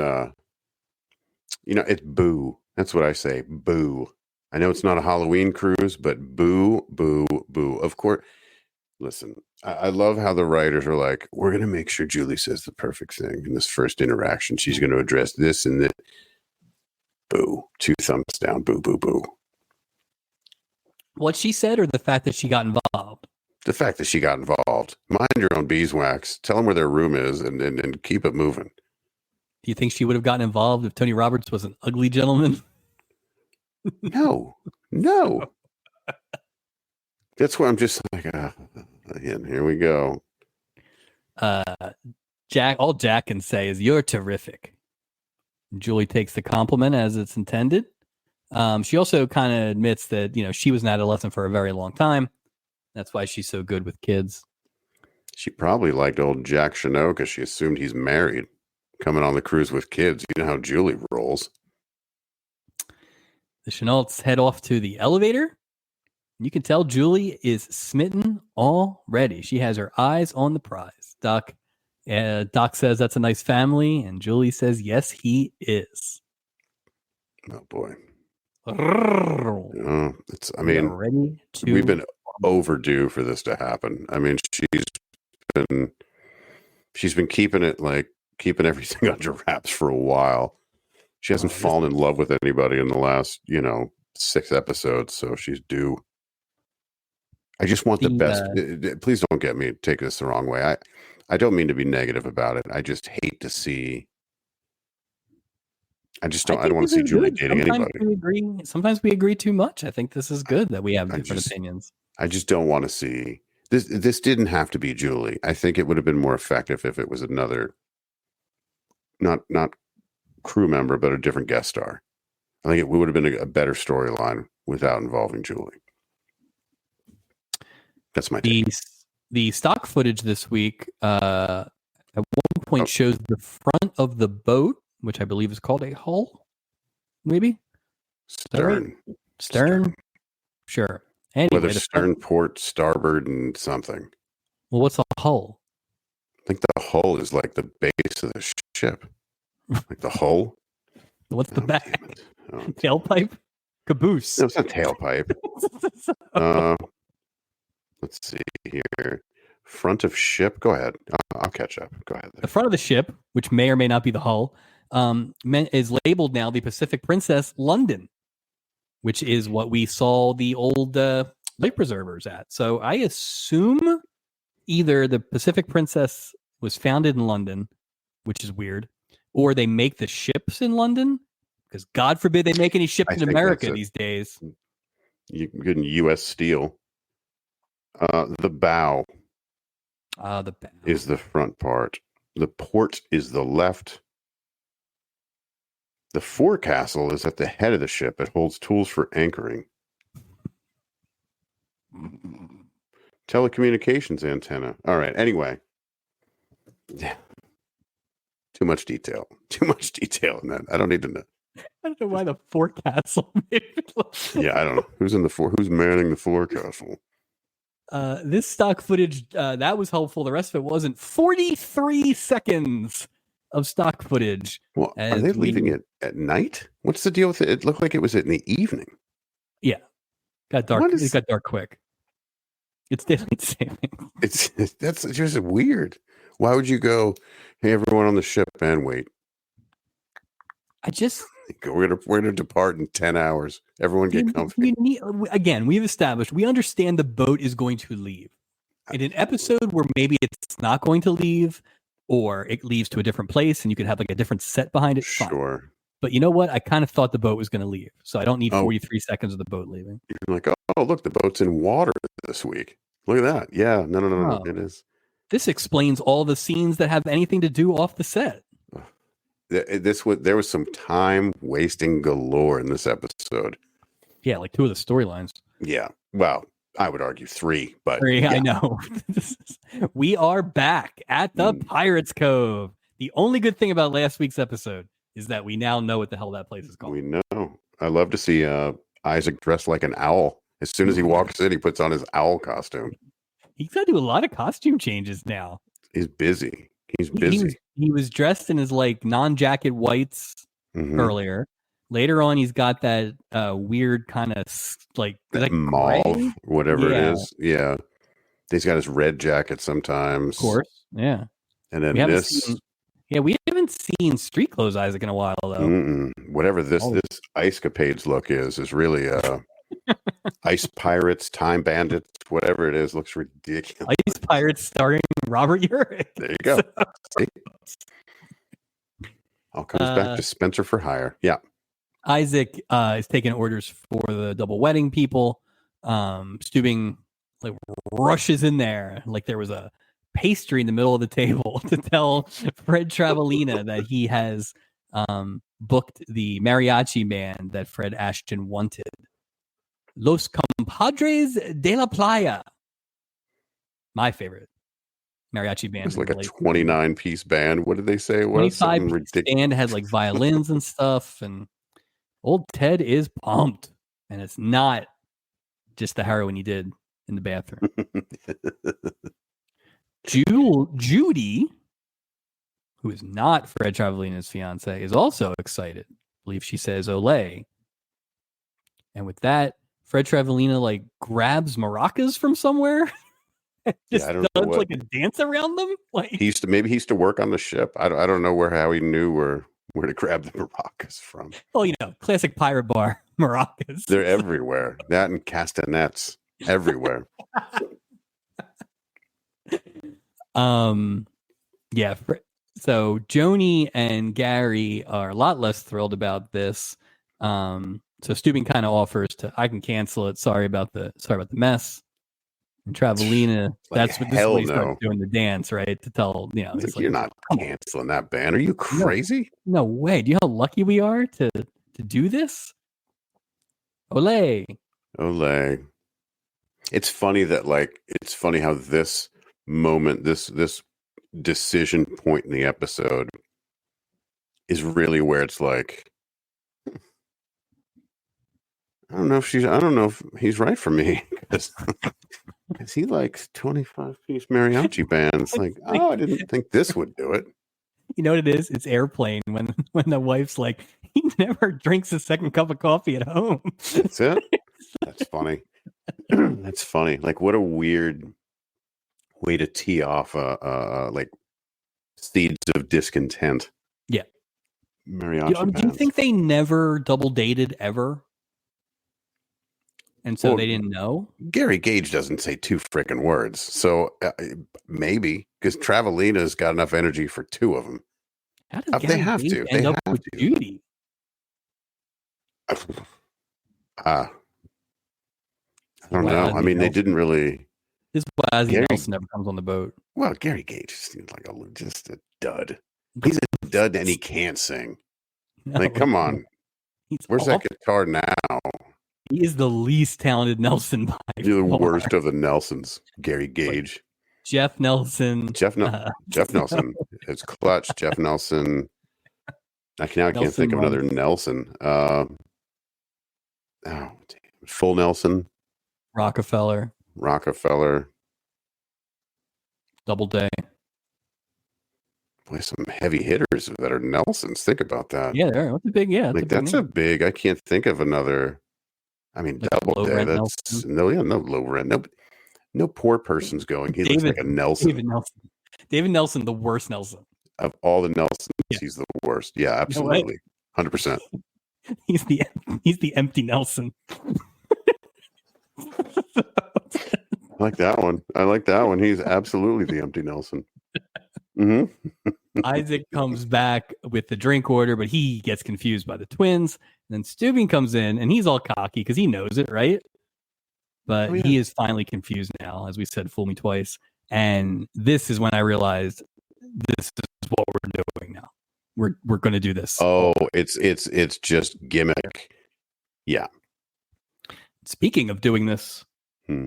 it's boo. That's what I say. Boo. I know it's not a Halloween cruise, but boo, boo, boo. Of course. Listen, I love how the writers are like, we're going to make sure Julie says the perfect thing in this first interaction. She's going to address this and that. Boo. 2 thumbs down. Boo, boo, boo. What she said or the fact that she got involved? The fact that she got involved. Mind your own beeswax. Tell them where their room is and keep it moving. Do you think she would have gotten involved if Tony Roberts was an ugly gentleman? No. That's why I'm just like, again, here we go. All Jack can say is, you're terrific. Julie takes the compliment as it's intended. She also kind of admits that, she was an adolescent for a very long time. That's why she's so good with kids. She probably liked old Jack Chenault because she assumed he's married, coming on the cruise with kids. You know how Julie rolls. The Chenaults head off to the elevator. You can tell Julie is smitten already. She has her eyes on the prize. Doc says that's a nice family, and Julie says, yes, he is. Oh, boy. We've been overdue for this to happen. I mean, she's been keeping everything under wraps for a while. She hasn't fallen in love with anybody in the last, 6 episodes, so she's due. I just want the best. Please don't take this the wrong way. I don't mean to be negative about it. I just hate to see. I don't want to see Julie dating anybody. Sometimes we agree too much. I think this is good that we have different opinions. I just don't want to see this. This didn't have to be Julie. I think it would have been more effective if it was another, not crew member, but a different guest star. I think it would have been a better storyline without involving Julie. That's my take. The stock footage this week at one point shows the front of the boat, which I believe is called a hull, maybe? Stern. Sure. Anyway, whether stern, port, starboard, and something. Well, what's a hull? I think the hull is like the base of the ship. Like the hull. What's the back? Tailpipe? Caboose. No, it's not tailpipe. Let's see here. Front of ship. Go ahead. I'll catch up. Go ahead. The front of the ship, which may or may not be the hull, is labeled now the Pacific Princess London, which is what we saw the old life preservers at. So I assume either the Pacific Princess was founded in London, which is weird, or they make the ships in London, because God forbid they make any shipped I in think America that's it. these days. You getting U.S. steel. The bow The bow. is the front part. The port is the left. The forecastle is at the head of the ship. It holds tools for anchoring. Telecommunications antenna. All right. Anyway. Yeah. Too much detail. Too much detail in that. I don't need to know. I don't know why the forecastle. Yeah, I don't know. Who's manning the forecastle? This stock footage, that was helpful. The rest of it wasn't. 43 seconds of stock footage. Well, are they leaving it at night? What's the deal with it? It looked like it was in the evening. Yeah. Got dark. It got dark quick. It's daylight saving. That's just weird. Why would you go, hey, everyone on the ship and wait? We're gonna depart in 10 hours. Everyone get comfy. Again, we've established we understand the boat is going to leave. In an episode where maybe it's not going to leave, or it leaves to a different place, and you could have like a different set behind it. Sure. Fine. But you know what? I kind of thought the boat was going to leave, so I don't need 43 seconds of the boat leaving. You're like, oh, look, the boat's in water this week. Look at that. Yeah, no. It is. This explains all the scenes that have anything to do off the set. There was some time wasting galore in this episode. Yeah, like 2 of the storylines. Yeah. Well, I would argue 3, but 3, yeah. I know. We are back at the Pirates Cove. The only good thing about last week's episode is that we now know what the hell that place is called. We know. I love to see Isaac dressed like an owl. As soon as he walks in, he puts on his owl costume. He's got to do a lot of costume changes now. He's busy. He's busy. He was dressed in his like non-jacket whites earlier. Later on, he's got that weird kind of like mauve, whatever it is. Yeah. He's got his red jacket sometimes. Of course. Yeah. And then we haven't seen street clothes Isaac in a while though. Whatever this Ice Capades look is really Ice Pirates, Time Bandits, whatever it is, looks ridiculous. Ice Pirates starring Robert Urich. There you go. See? All comes back to Spencer for Hire. Yeah. Isaac is taking orders for the double wedding people. Stubing like rushes in there like there was a pastry in the middle of the table to tell Fred Travelina that he has booked the mariachi band that Fred Ashton wanted. Los Compadres de la Playa. My favorite mariachi band. It's like a 29-piece band. What did they say it was? 25-piece band had like violins and stuff. And old Ted is pumped. And it's not just the heroin he did in the bathroom. Judy, who is not Fred Travelina's fiance, is also excited. I believe she says Olay. And with that, Fred Travelina like grabs maracas from somewhere. Just does like a dance around them. Like he used to work on the ship. I don't know how he knew where to grab the maracas from. Oh, classic pirate bar maracas. They're everywhere. That and castanets everywhere. Yeah. So Joni and Gary are a lot less thrilled about this. So Stubing kind of offers I can cancel it. Sorry about the mess. And Travelina, that's what this way starts doing the dance, right? To tell, it's like, you're not canceling that band. Are you crazy? No way. Do you know how lucky we are to do this? Olay. It's funny that it's funny how this moment, this decision point in the episode is really where it's like, I don't know if he's right for me because he likes 25-piece mariachi bands. Like, I didn't think this would do it. You know what it is? It's Airplane when the wife's like, he never drinks a second cup of coffee at home. That's it. That's funny. That's funny. Like, what a weird way to tee off like seeds of discontent. Yeah. Mariachi do you think they never double dated ever? And so they didn't know? Gary Gage doesn't say 2 freaking words. So maybe because Travelina's got enough energy for 2 of them. How does they have Gage to. end up with Judy? I don't know. I mean, they didn't really. This is why Ozzie Nelson never comes on the boat. Well, Gary Gage seems like just a dud. He's a dud and he can't sing. No, like, come on. Where's that guitar now? He is the least talented Nelson by You're the far. worst of the Nelsons, Gary Gage. Jeff Nelson. Jeff Nelson. It's clutch. Jeff Nelson. I can't think of another Nelson. Full Nelson. Rockefeller. Doubleday. Boy, some heavy hitters that are Nelsons. Think about that. Yeah, there. What's a big? Yeah, that's a big. I can't think of another. I mean, like Doubleday. That's no low rent. No poor person's going. He looks like a Nelson. David Nelson, the worst Nelson of all the Nelsons. Yeah. He's the worst. Yeah, absolutely, 100%. He's the empty Nelson. I like that one. He's absolutely the empty Nelson. Mm-hmm. Isaac comes back with the drink order, but he gets confused by the twins. And then Steuben comes in, and he's all cocky because he knows it, right? But he is finally confused now, as we said, fool me twice. And this is when I realized this is what we're doing now. We're going to do this. Oh, it's just gimmick. Yeah. Speaking of doing this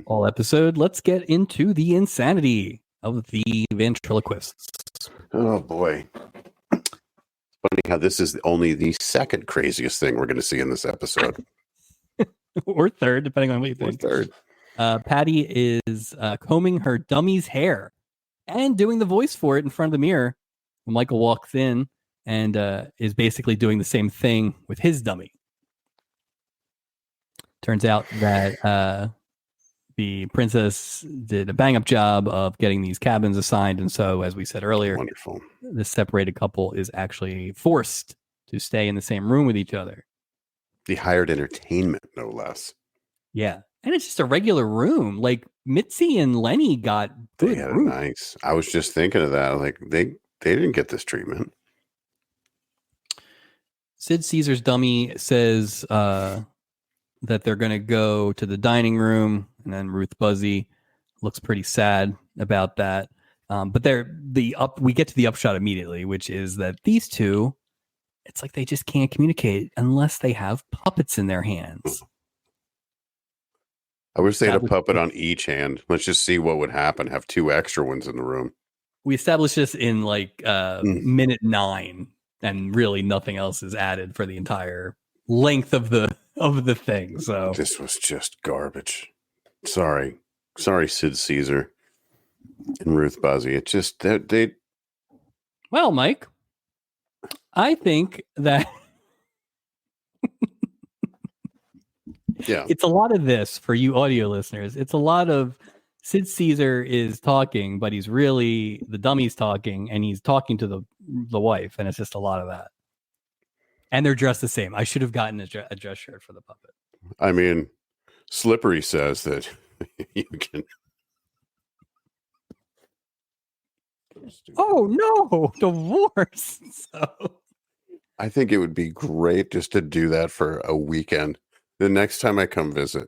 all episode, let's get into the insanity of the ventriloquists. Oh boy. It's funny how this is only the second craziest thing we're going to see in this episode. Or third, depending on what you think. Or third. Patty is combing her dummy's hair and doing the voice for it in front of the mirror. When Michael walks in and is basically doing the same thing with his dummy. Turns out that the princess did a bang-up job of getting these cabins assigned. And so, as we said earlier, wonderful. The separated couple is actually forced to stay in the same room with each other. The hired entertainment, no less. Yeah. And it's just a regular room. Like Mitzi and Lenny got good room. Nice. I was just thinking of that. Like they didn't get this treatment. Sid Caesar's dummy says that they're going to go to the dining room, and then Ruth Buzzy looks pretty sad about that. But we get to the upshot immediately, which is that these two, it's like they just can't communicate unless they have puppets in their hands. I wish they had a puppet on each hand. Let's just see what would happen. Have two extra ones in the room. We established this in like minute 9, and really nothing else is added for the entire length of the thing. So this was just garbage. Sorry, Sid Caesar and Ruth Buzzy. It's just that they. Well, Mike, I think that. Yeah, it's a lot of this for you audio listeners. It's a lot of Sid Caesar is talking, but he's really the dummy's talking, and he's talking to the wife, and it's just a lot of that. And they're dressed the same. I should have gotten a dress shirt for the puppet. I mean, Slippery says that you can. Oh no, divorce. So I think it would be great just to do that for a weekend. The next time I come visit,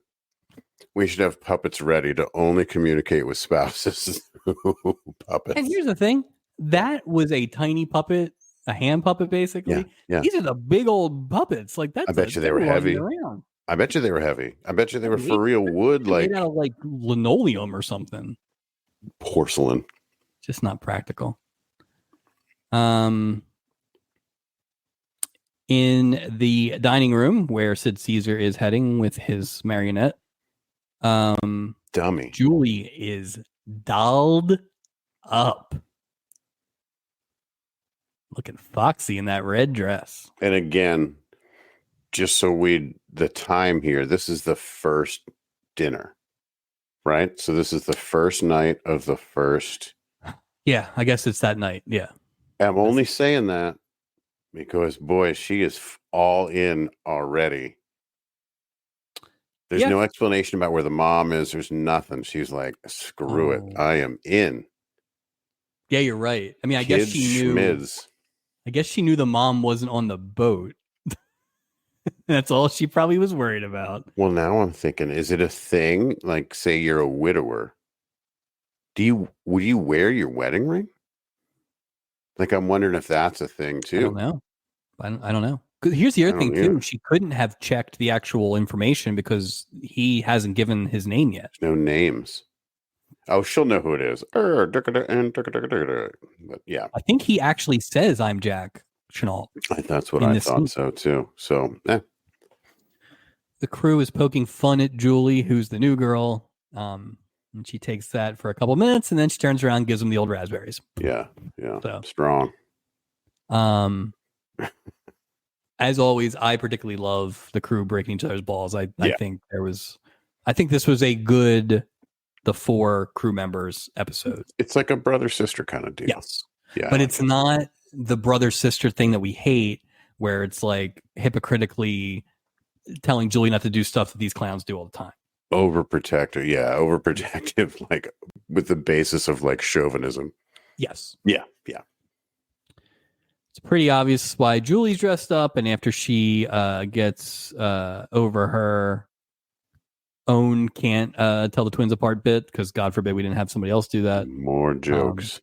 we should have puppets ready to only communicate with spouses. Puppets. And here's the thing. That was a tiny puppet, a hand puppet, basically. Yeah. These are the big old puppets. Like that's. I bet you they were heavy. I bet you they were heavy. I bet you they were for real wood, like made out of like linoleum or something. Porcelain. Just not practical. In the dining room where Sid Caesar is heading with his marionette, dummy Julie is dolled up, looking foxy in that red dress. And again, just so the time here, this is the first dinner, right? So this is the first night of the first. Yeah, I guess it's that night. Yeah. I'm only saying that because, boy, she is all in already. There's no explanation about where the mom is. There's nothing. She's like, screw it. I am in. Yeah, you're right. I mean, I guess she knew. I guess she knew the mom wasn't on the boat. That's all she probably was worried about. Well, now I'm thinking, is it a thing? Like, say you're a widower. Would you wear your wedding ring? Like, I'm wondering if that's a thing I don't too. know. I don't know. 'Cause here's the I other thing don't too. either. She couldn't have checked the actual information because he hasn't given his name yet. There's no names. Oh, she'll know who it is. But yeah, I think he actually says, "I'm Jack Chenault." that's what In I this thought scene. so too. So, The crew is poking fun at Julie, who's the new girl. And she takes that for a couple minutes, and then she turns around and gives him the old raspberries. yeah, So, strong. As always, I particularly love the crew breaking each other's balls. I Yeah. think this was a good the 4 crew members episode. It's like a brother sister kind of deal. Yes. Yeah, But it's not the brother sister thing that we hate, where it's like hypocritically telling Julie not to do stuff that these clowns do all the time. overprotective. Yeah, overprotective, like with the basis of like chauvinism. Yes. Yeah. It's pretty obvious why Julie's dressed up, and after she gets over her own can't tell the twins apart bit, because God forbid we didn't have somebody else do that. More jokes.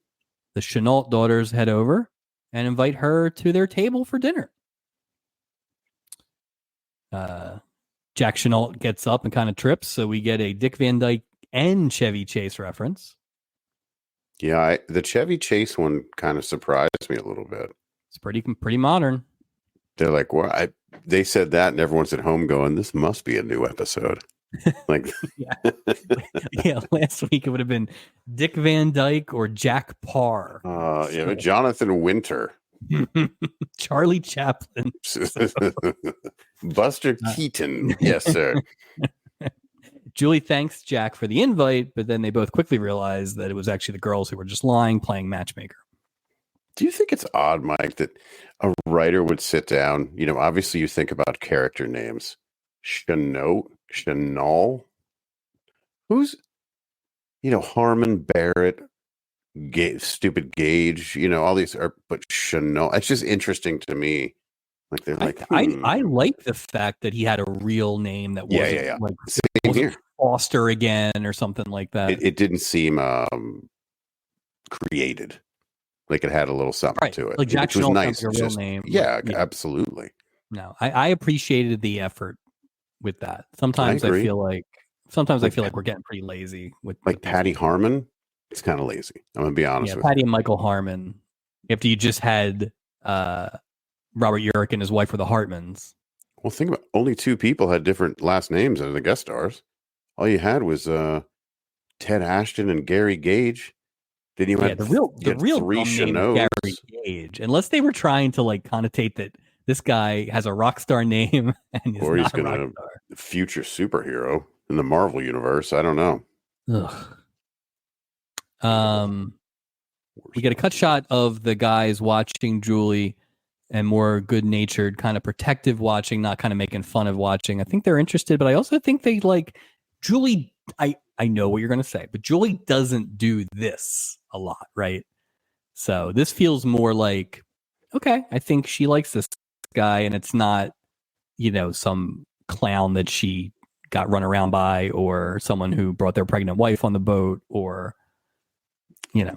The Chenault daughters head over and invite her to their table for dinner. Jack Chenault gets up and kind of trips, so we get a Dick Van Dyke and Chevy Chase reference. Yeah, the Chevy Chase one kind of surprised me a little bit. It's pretty modern. They're like, well, they said that, and everyone's at home going, this must be a new episode. Like, yeah. Last week it would have been Dick Van Dyke or Jack Parr. Yeah, Jonathan Winter, Charlie Chaplin, Buster Keaton. Yes, sir. Julie thanks Jack for the invite, but then they both quickly realize that it was actually the girls who were just lying, playing matchmaker. Do you think it's odd, Mike, that a writer would sit down? You know, obviously you think about character names. Chenault. Who's, Harmon, Barrett, stupid Gage, all these are, but Chenault. It's just interesting to me. Like they're like, I like the fact that he had a real name that wasn't like wasn't Foster again or something like that. It didn't seem created. Like it had a little something to it, like Jack which was nice. Like a real name. Yeah, absolutely. No, I appreciated the effort with that. Sometimes I feel like we're getting pretty lazy with like Patty Harmon. It's kind of lazy. I'm gonna be honest with Patty you. and Michael Harmon. After you just had Robert Urich and his wife were the Hartmans. Well, think about only 2 people had different last names as the guest stars. All you had was Ted Ashton and Gary Gage. Then you had the real 3 Chenaults. Gary Gage, unless they were trying to like connotate that this guy has a rock star name and or he's gonna future superhero in the Marvel universe. I don't know. We get a cut shot of the guys watching Julie and more good-natured, kind of protective watching, not kind of making fun of watching. I think they're interested, but I also think they like Julie. I know what you're going to say, but Julie doesn't do this a lot, right? So this feels more like, okay, I think she likes this guy, and it's not, some clown that she got run around by, or someone who brought their pregnant wife on the boat, or,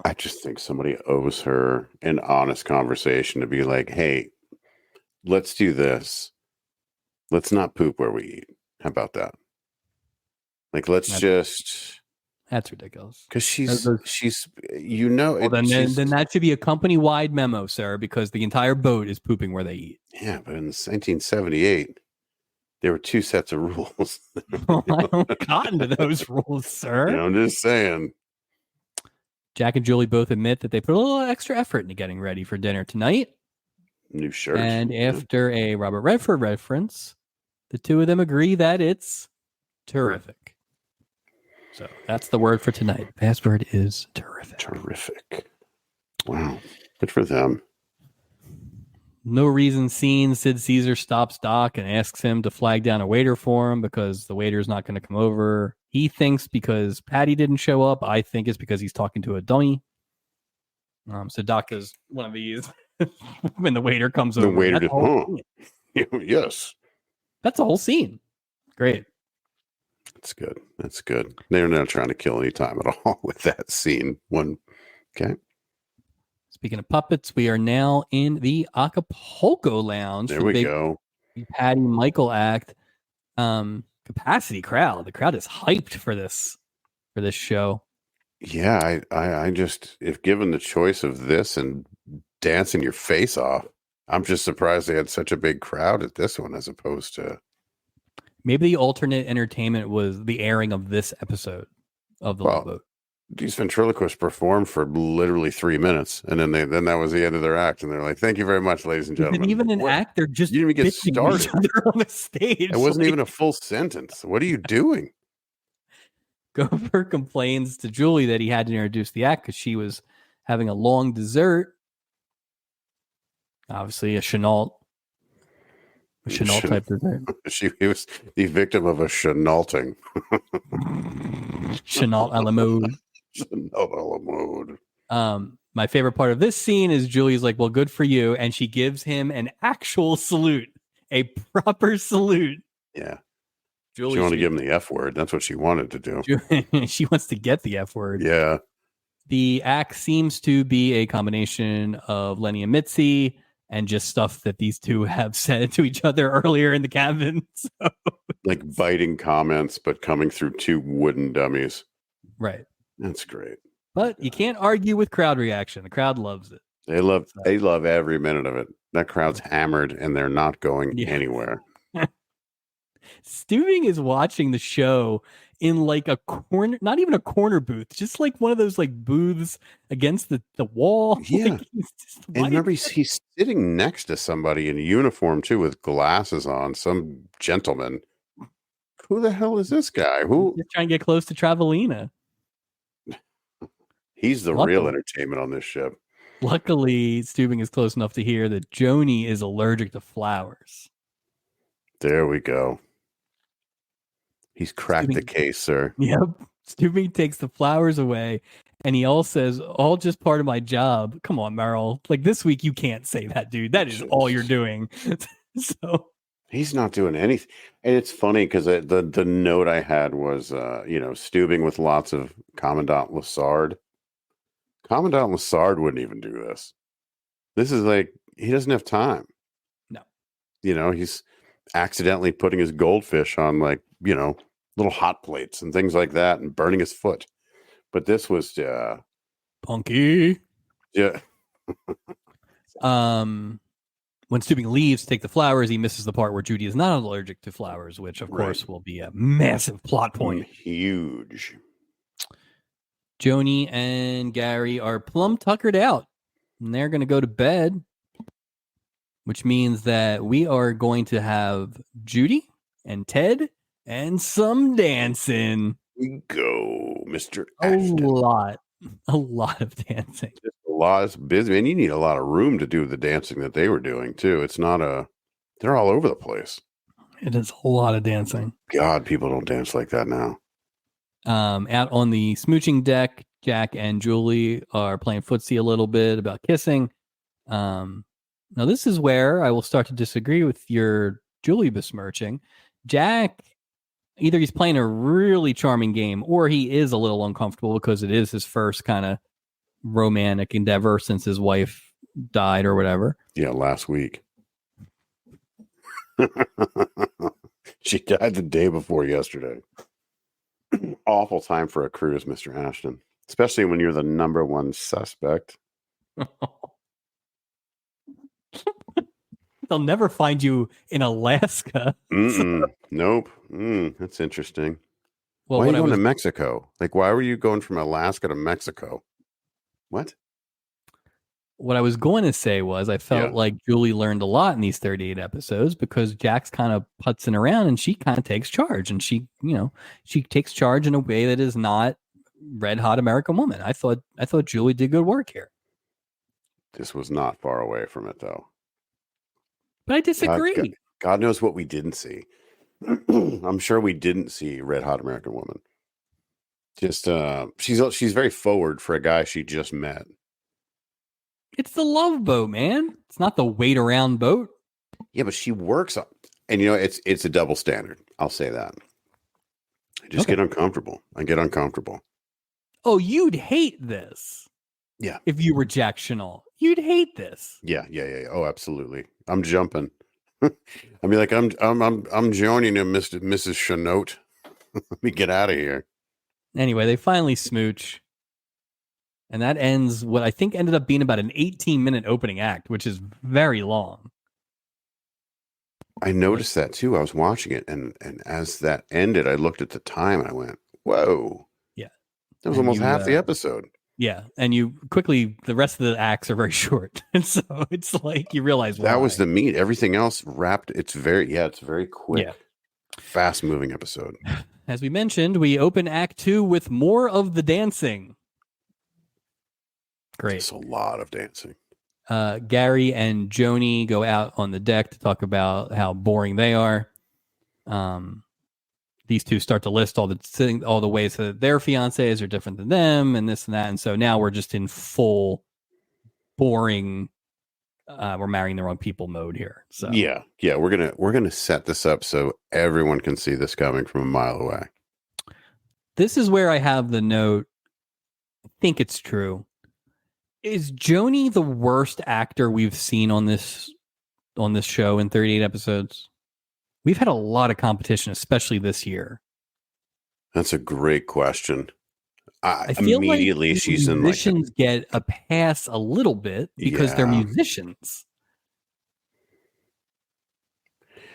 I just think somebody owes her an honest conversation to be like, hey, let's do this. Let's not poop where we eat. How about that? Like, that's ridiculous. Because she's, then that should be a company-wide memo, sir, because the entire boat is pooping where they eat. Yeah, but in 1978, there were 2 sets of rules. Well, I don't cotton to those rules, sir. I'm just saying. Jack and Julie both admit that they put a little extra effort into getting ready for dinner tonight. New shirt. And after a Robert Redford reference, the 2 of them agree that it's terrific. So that's the word for tonight. The password is terrific. Terrific. Wow. Good for them. No reason seen. Sid Caesar stops Doc and asks him to flag down a waiter for him because the waiter's not going to come over. He thinks because Patty didn't show up. I think it's because he's talking to a dummy. So Doc does one of these when the waiter comes over. The waiter does. Yes. That's a whole scene. Great. That's good. That's good. They're not trying to kill any time at all with that scene. Okay. Speaking of puppets, we are now in the Acapulco Lounge There for the we big go. Patty Michael act. Capacity crowd. The crowd is hyped for this show. Yeah, I just, if given the choice of this and dancing your face off, I'm just surprised they had such a big crowd at this one as opposed to. Maybe the alternate entertainment was the airing of this episode of the Love Boat. These ventriloquists performed for literally 3 minutes, and then that was the end of their act, and they're like, "Thank you very much, ladies and gentlemen." Isn't even an act; they're just you didn't even get started each other on the stage. It wasn't even a full sentence. What are you doing? Gopher complains to Julie that he had to introduce the act because she was having a long dessert. Obviously, a Chenault type dessert. She was the victim of a Chenaulting. Chenault a la mode. Chenault a la mode. My favorite part of this scene is Julie's like, "Well, good for you," and she gives him an actual salute, a proper salute. Yeah. Julie, she wanted to give him the F word. That's what she wanted to do. She wants to get the F word. Yeah. The act seems to be a combination of Lenny and Mitzi and just stuff that these two have said to each other earlier in the cabin. So. Like biting comments, but coming through two wooden dummies. Right. That's great. But you can't argue with crowd reaction. The crowd loves it. They love every minute of it. That crowd's hammered and they're not going anywhere. Stuving is watching the show in like a corner, not even a corner booth, just like one of those like booths against the wall. Yeah. Like and remember, he's sitting next to somebody in uniform too with glasses on, some gentleman. Who the hell is this guy? Who? Just trying to get close to Travelina. He's the real entertainment on this ship. Luckily, Stubing is close enough to hear that Joni is allergic to flowers. There we go. He's cracked the case, sir. Yep. Stubing takes the flowers away, and he all says, "All just part of my job." Come on, Meryl. Like this week, you can't say that, dude. That is all you're doing. So he's not doing anything. And it's funny because the note I had was, Stubing with lots of Commandant Lassard. Commandant Lassard wouldn't even do this. This is like, he doesn't have time. No. He's accidentally putting his goldfish on little hot plates and things like that and burning his foot. But this was punky. Yeah. When Stubing leaves to take the flowers, he misses the part where Judy is not allergic to flowers, which of course will be a massive plot point. Huge. Joni and Gary are plumb tuckered out, and they're going to go to bed, which means that we are going to have Judy and Ted and some dancing. We go, Mr. Ashton. A lot of dancing. Just a lot. It's busy, and you need a lot of room to do the dancing that they were doing too. It's not they're all over the place. It is a lot of dancing. God, people don't dance like that now. Out on the smooching deck, Jack and Julie are playing footsie a little bit about kissing. Now, this is where I will start to disagree with your Julie besmirching. Jack, either he's playing a really charming game or he is a little uncomfortable because it is his first kind of romantic endeavor since his wife died or whatever. Yeah, last week. She died the day before yesterday. Awful time for a cruise, Mr. Ashton, especially when you're the number one suspect. They'll never find you in Alaska. So. Nope. That's interesting. Well, why are you going to Mexico? Like, why were you going from Alaska to Mexico? What? What I was going to say was I felt like Julie learned a lot in these 38 episodes because Jack's kind of putzing around and she kind of takes charge, and she takes charge in a way that is not Red Hot American Woman. I thought Julie did good work here. This was not far away from it, though. But I disagree. God knows what we didn't see. I'm sure we didn't see Red Hot American Woman. Just she's very forward for a guy she just met. It's the Love Boat, man. It's not the wait around boat. Yeah, but she works And it's a double standard. I'll say that. I just get uncomfortable. I get uncomfortable. Oh, you'd hate this. Yeah. If you were Jack Chanel, you'd hate this. Yeah. Oh, absolutely. I'm jumping. I mean, like I'm joining him, Mrs. Chanote. Let me get out of here. Anyway, they finally smooch. And that ends what I think ended up being about an 18-minute opening act, which is very long. I noticed that too. I was watching it, and as that ended, I looked at the time and I went, "Whoa, yeah, that was almost half the episode." Yeah, and you quickly the rest of the acts are very short, and so it's like you realize that why. was the meat. Everything else wrapped. It's very quick, fast moving episode. As we mentioned, we open Act 2 with more of the dancing. Great, it's a lot of dancing. Gary and Joni go out on the deck to talk about how boring they are. These two start to list all the ways that their fiancés are different than them, and this and that. And so now we're just in full boring. We're marrying the wrong people mode here. So yeah, we're gonna set this up so everyone can see this coming from a mile away. This is where I have the note. I think it's true. Is Joni the worst actor we've seen on this show in 38 episodes? We've had a lot of competition, especially this year. That's a great question. I feel immediately like she's in musicians get a pass a little bit because they're musicians.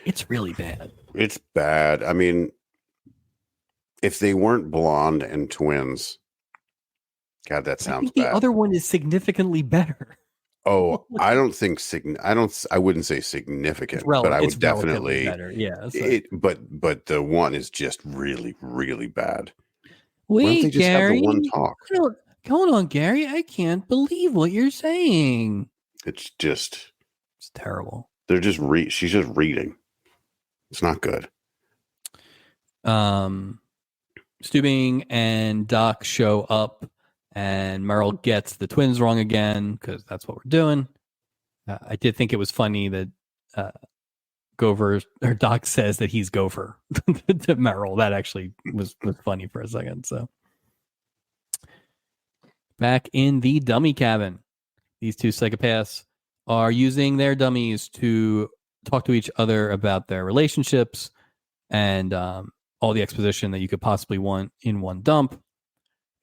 It's really bad. It's bad. I mean, if they weren't blonde and twins, God, that sounds bad. The other one is significantly better. Oh, I don't think I wouldn't say significant, but I would definitely better. Yeah. But the one is just really, really bad. Wait, why don't they just Gary, have the one talk? Hold on, Gary. I can't believe what you're saying. It's terrible. They're just she's just reading. It's not good. Stubing and Doc show up, and Merle gets the twins wrong again because that's what we're doing. I did think it was funny that Doc says that he's Gopher to Merle. That actually was funny for a second. So back in the dummy cabin, these two psychopaths are using their dummies to talk to each other about their relationships and all the exposition that you could possibly want in one dump.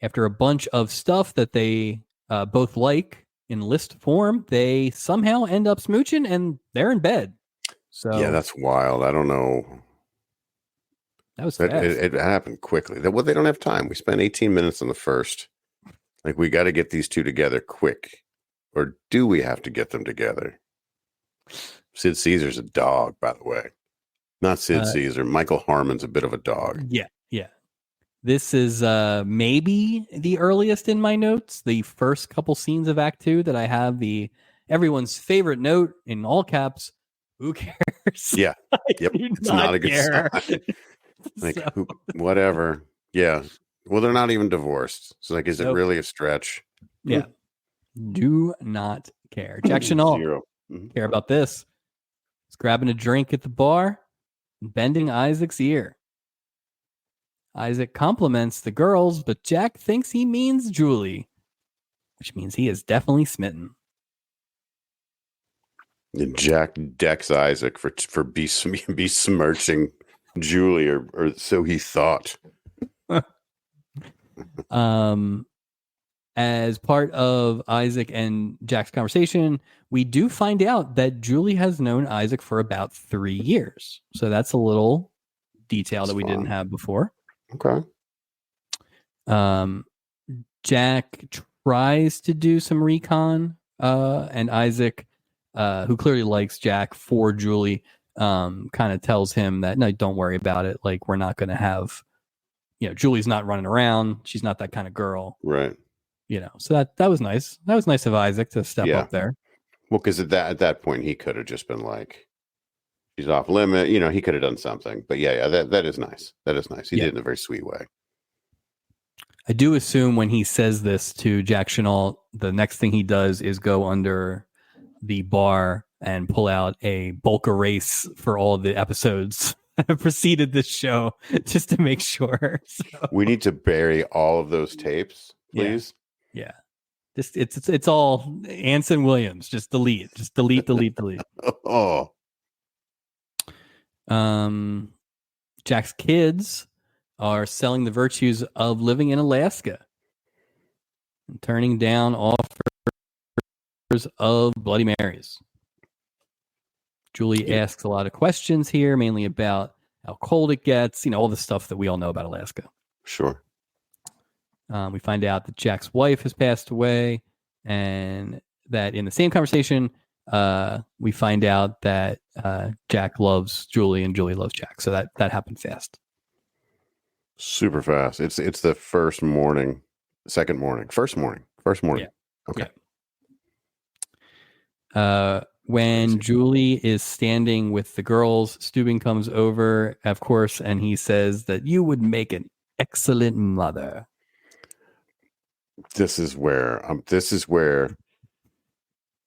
After a bunch of stuff that they both like in list form, they somehow end up smooching and they're in bed. So yeah, that's wild. I don't know. That was fast. It happened quickly. Well, they don't have time. We spent 18 minutes on the first. Like, we got to get these two together quick. Or do we have to get them together? Sid Caesar's a dog, by the way. Not Sid Caesar. Michael Harmon's a bit of a dog. Yeah. This is maybe the earliest in my notes. The first couple scenes of Act 2 that I have everyone's favorite note in all caps. Who cares? Yeah. Yep. It's not a good sign. Like, whatever. Yeah. Well, they're not even divorced. So, like, is it really a stretch? Yeah. Do not care. Jack Chanel. Zero. Care about this. He's grabbing a drink at the bar and bending Isaac's ear. Isaac compliments the girls, but Jack thinks he means Julie, which means he is definitely smitten. And Jack decks Isaac for besmirching Julie, or so he thought. As part of Isaac and Jack's conversation, we do find out that Julie has known Isaac for about 3 years. So that's a little detail that we didn't have before. Okay. Jack tries to do some recon, and Isaac, who clearly likes Jack for Julie, kind of tells him that, no, don't worry about it. Like, we're not going to have, Julie's not running around. She's not that kind of girl. Right. So that was nice. That was nice of Isaac to step up there. Well, because at that point, he could have just been like, she's off limit. He could have done something. But yeah, that is nice. That is nice. He did it in a very sweet way. I do assume when he says this to Jack Chanel, the next thing he does is go under the bar and pull out a bulk erase for all the episodes that have preceded this show just to make sure. So, We need to bury all of those tapes, please. yeah. Just it's all Anson Williams. Just delete. Delete. Oh, Jack's kids are selling the virtues of living in Alaska and turning down offers of Bloody Marys. Julie asks a lot of questions here, mainly about how cold it gets, all the stuff that we all know about Alaska. sure. We find out that Jack's wife has passed away, and that in the same conversation, we find out that Jack loves Julie and Julie loves Jack. So that happened fast. Super fast. It's the first morning. Yeah. Okay. Yeah. When Crazy. Julie is standing with the girls, Steubing comes over, of course, and he says that you would make an excellent mother. This is where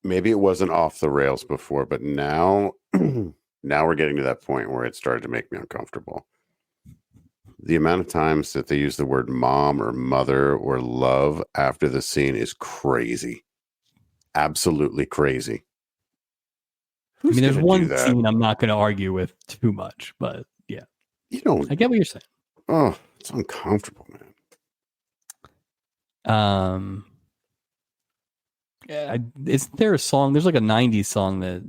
maybe it wasn't off the rails before, but now we're getting to that point where it started to make me uncomfortable. The amount of times that they use the word mom or mother or love after the scene is crazy. Absolutely crazy. Who's there's gonna one do that? scene I'm not going to argue with too much, but yeah. I get what you're saying. Oh, it's uncomfortable, man. Yeah, is there a song? There's like a '90s song that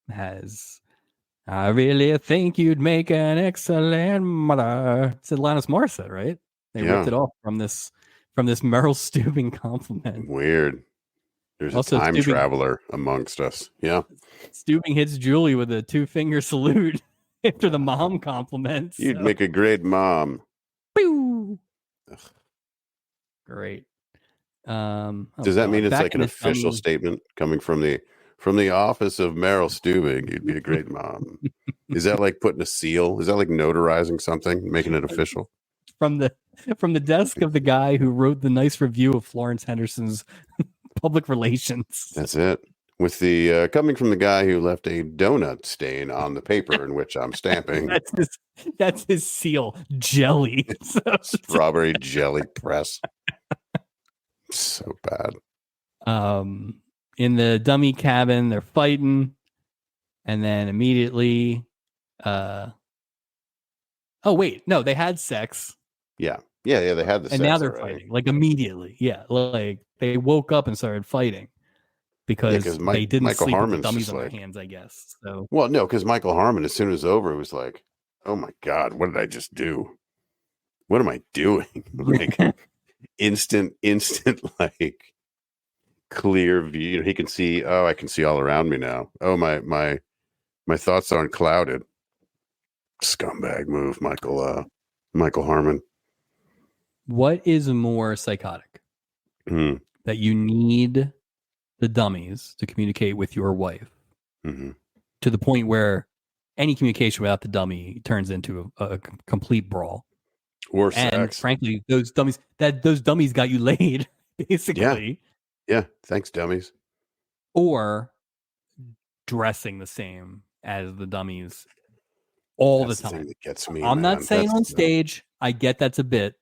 has "I really think you'd make an excellent mother." It's Alanis Morissette, right? They ripped it off from this Meryl Steubing compliment. Weird. There's also, a time traveler amongst us. Yeah. Steubing hits Julie with a 2-finger salute after the mom compliments. You'd make a great mom. Great. Does that mean it's like an official statement coming from the office of Meryl Steubing? You'd be a great mom. Is that like putting a seal? Is that like notarizing something, making it official? From the desk of the guy who wrote the nice review of Florence Henderson's public relations. That's it. With the coming from the guy who left a donut stain on the paper in which I'm stamping. That's his seal. Jelly. Strawberry jelly press. So bad. In the dummy cabin, they're fighting, and then immediately oh wait, no, they had sex. Yeah, they had the sex. And now they're fighting, like immediately. Yeah, like they woke up and started fighting because they didn't Michael sleep Harmon's with the dummies on their hands, I guess. So well, no, because Michael Harmon, as soon as it was over, was like, "Oh my god, what did I just do? What am I doing?" Like instant, like clear view. He can see. Oh, I can see all around me now. Oh, my thoughts aren't clouded. Scumbag move, Michael Harmon. What is more psychotic? That you need the dummies to communicate with your wife to the point where any communication without the dummy turns into a complete brawl, or and sex. Frankly, those dummies got you laid, basically. Yeah. Thanks, dummies. Or dressing the same as the dummies all the time. The thing that gets me. I'm not saying on stage. I get that's a bit.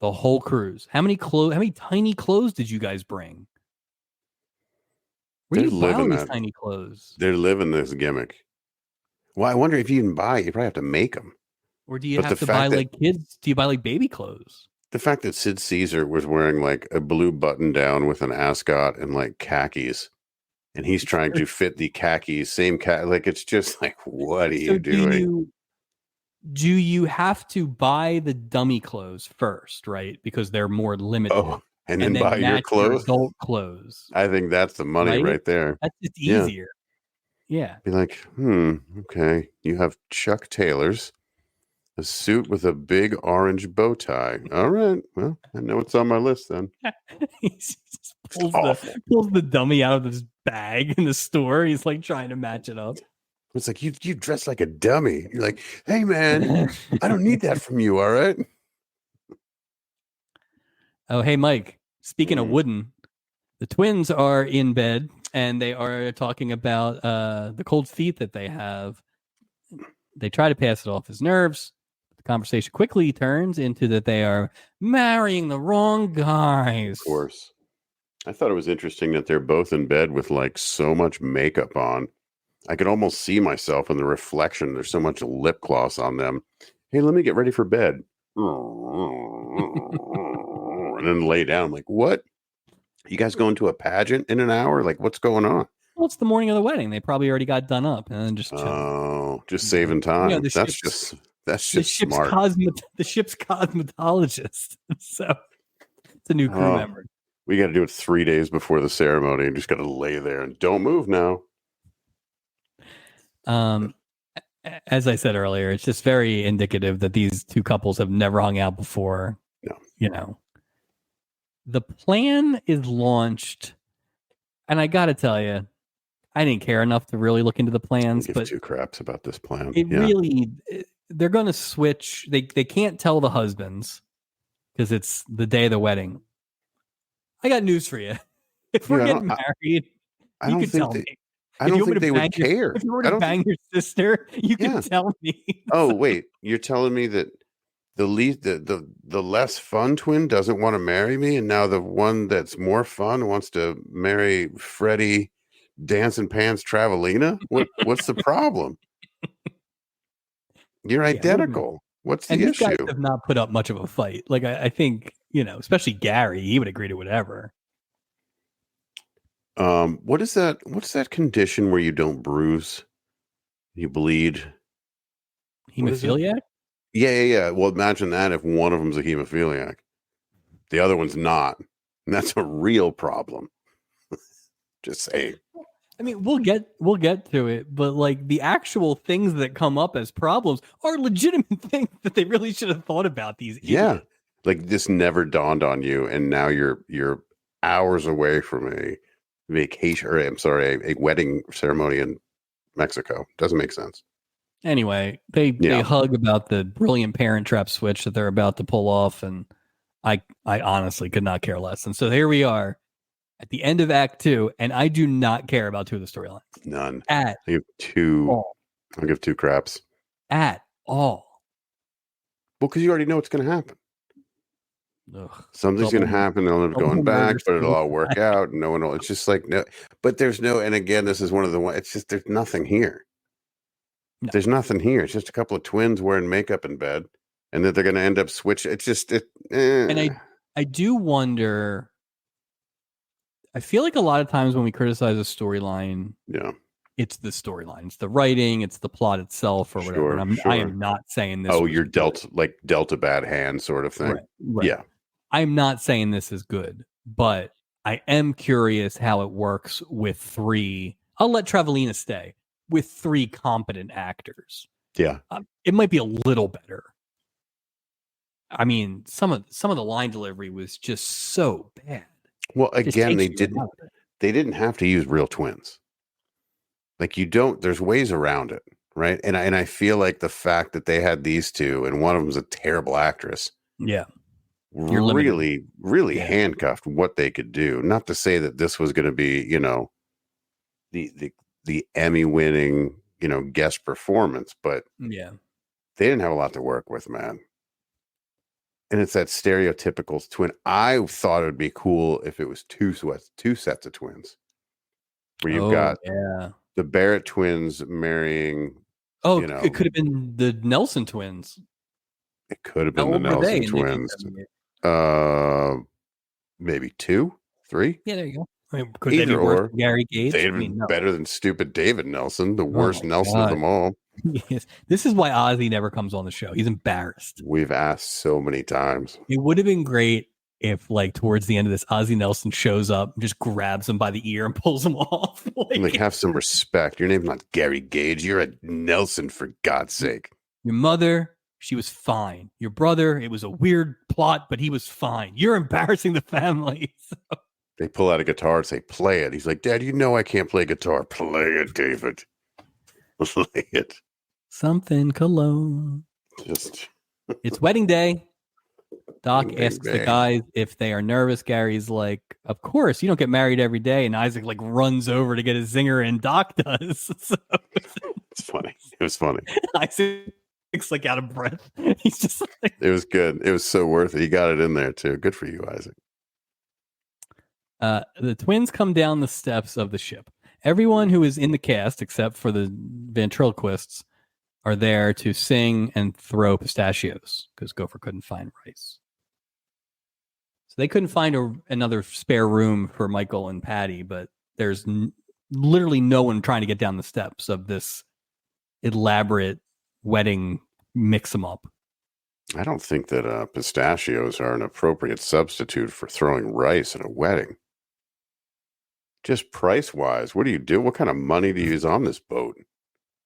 The whole cruise. How many tiny clothes did you guys bring? Where are you buying these tiny clothes? They're living this gimmick. Well, I wonder if you can buy. You probably have to make them. Or do you have to buy like kids? Do you buy like baby clothes? The fact that Sid Caesar was wearing like a blue button down with an ascot and like khakis, and he's trying to fit the khakis, like it's just like, what are you doing? Do you have to buy the dummy clothes first, right? Because they're more limited. Oh, and then buy your clothes, adult clothes. I think that's the money right there. That's just easier. Yeah. Be like, okay, you have Chuck Taylors, a suit with a big orange bow tie. All right, well, I know it's on my list then. He just pulls the dummy out of this bag in the store. He's like trying to match it up. It's like, you dress like a dummy. You're like, hey, man, I don't need that from you, all right? Oh, hey, Mike. Speaking of wooden, The twins are in bed and they are talking about the cold feet that they have. They try to pass it off as nerves. The conversation quickly turns into that they are marrying the wrong guys. Of course. I thought it was interesting that they're both in bed with like so much makeup on. I could almost see myself in the reflection. There's so much lip gloss on them. Hey, let me get ready for bed. And then lay down. I'm like, what? You guys going to a pageant in an hour? Like, what's going on? Well, it's the morning of the wedding. They probably already got done up and then just chilling. Oh, just saving time. Yeah, That's just smart. The ship's cosmetologist. So it's a new crew member. We got to do it 3 days before the ceremony and just got to lay there and don't move now. As I said earlier, it's just very indicative that these two couples have never hung out before. No. You know, the plan is launched, and I got to tell you, I didn't care enough to really look into the plans. Give but two craps about this plan. They're going to switch. They can't tell the husbands because it's the day of the wedding. I got news for you. If we're getting married, you can tell me. I don't think they would care. If you were to bang your sister, you can tell me. Oh, wait. You're telling me that the less fun twin doesn't want to marry me, and now the one that's more fun wants to marry Freddie Dancing Pants Travelina? What's the problem? You're identical. What's the issue? These guys have not put up much of a fight. Like I think, especially Gary, he would agree to whatever. What is that? What's that condition where you don't bruise, you bleed? Hemophiliac? Yeah. Well, imagine that if one of them's a hemophiliac, the other one's not, and that's a real problem. Just saying. I mean, we'll get to it, but like the actual things that come up as problems are legitimate things that they really should have thought about. These idiots. Yeah, like this never dawned on you, and now you're hours away from a wedding ceremony in Mexico. Doesn't make sense. Anyway, they hug about the brilliant Parent Trap switch that they're about to pull off, and I honestly could not care less. And so here we are at the end of Act 2, and I do not care about two of the storylines. None. I'll give two craps. At all. Well, because you already know what's going to happen. Ugh, something's going to happen. They'll end up going back, but it'll all work out. No one will. It's just like, no, but there's no, and again, this is one of the ones, it's just, there's nothing here. No. There's nothing here. It's just a couple of twins wearing makeup in bed, and that they're going to end up switching. It's just, And I do wonder, I feel like a lot of times when we criticize a storyline, it's the storyline, it's the writing, it's the plot itself, or whatever. And I am not saying this. Oh, you're dealt a bad hand, sort of thing. Right. Yeah, I'm not saying this is good, but I am curious how it works with three. I'll let Travelina stay with three competent actors. Yeah, it might be a little better. I mean, some of the line delivery was just so bad. Well, again, they didn't have to use real twins. Like there's ways around it, right? And I feel like the fact that they had these two and one of them's a terrible actress. Yeah. Really handcuffed what they could do. Not to say that this was going to be, the Emmy winning, guest performance, but yeah, they didn't have a lot to work with, man. And it's that stereotypical twin. I thought it would be cool if it was two sets of twins, where you've got the Barrett twins marrying. Oh, it could have been the Nelson twins. It could have been the Nelson twins. Maybe 2, 3. Yeah, there you go. I mean, could they be worse than Gary Gage? They'd have been better than stupid David Nelson, the worst Nelson of them all. Yes. This is why Ozzy never comes on the show. He's embarrassed. We've asked so many times. It would have been great if, like, towards the end of this, Ozzy Nelson shows up and just grabs him by the ear and pulls him off. like, have some respect. Your name's not Gary Gage. You're a Nelson, for God's sake. Your mother, she was fine. Your brother, it was a weird plot, but he was fine. You're embarrassing the family. So. They pull out a guitar and say, play it. He's like, Dad, I can't play guitar. Play it, David. Play it. Something cologne. Just it's wedding day. Doc Bing, bing, asks the bang. guys if they are nervous. Gary's like, "Of course, you don't get married every day." And Isaac like runs over to get his zinger, and Doc does. So It's funny. It was funny. Isaac's like out of breath. He's just like, It was good. It was so worth it. He got it in there too. Good for you, Isaac. the twins come down the steps of the ship. Everyone who is in the cast, except for the ventriloquists, are there to sing and throw pistachios because Gopher couldn't find rice. So they couldn't find another spare room for Michael and Patty, but there's literally no one trying to get down the steps of this elaborate wedding mix-em-up. I don't think that pistachios are an appropriate substitute for throwing rice at a wedding. Just price-wise, what do you do? What kind of money do you use on this boat?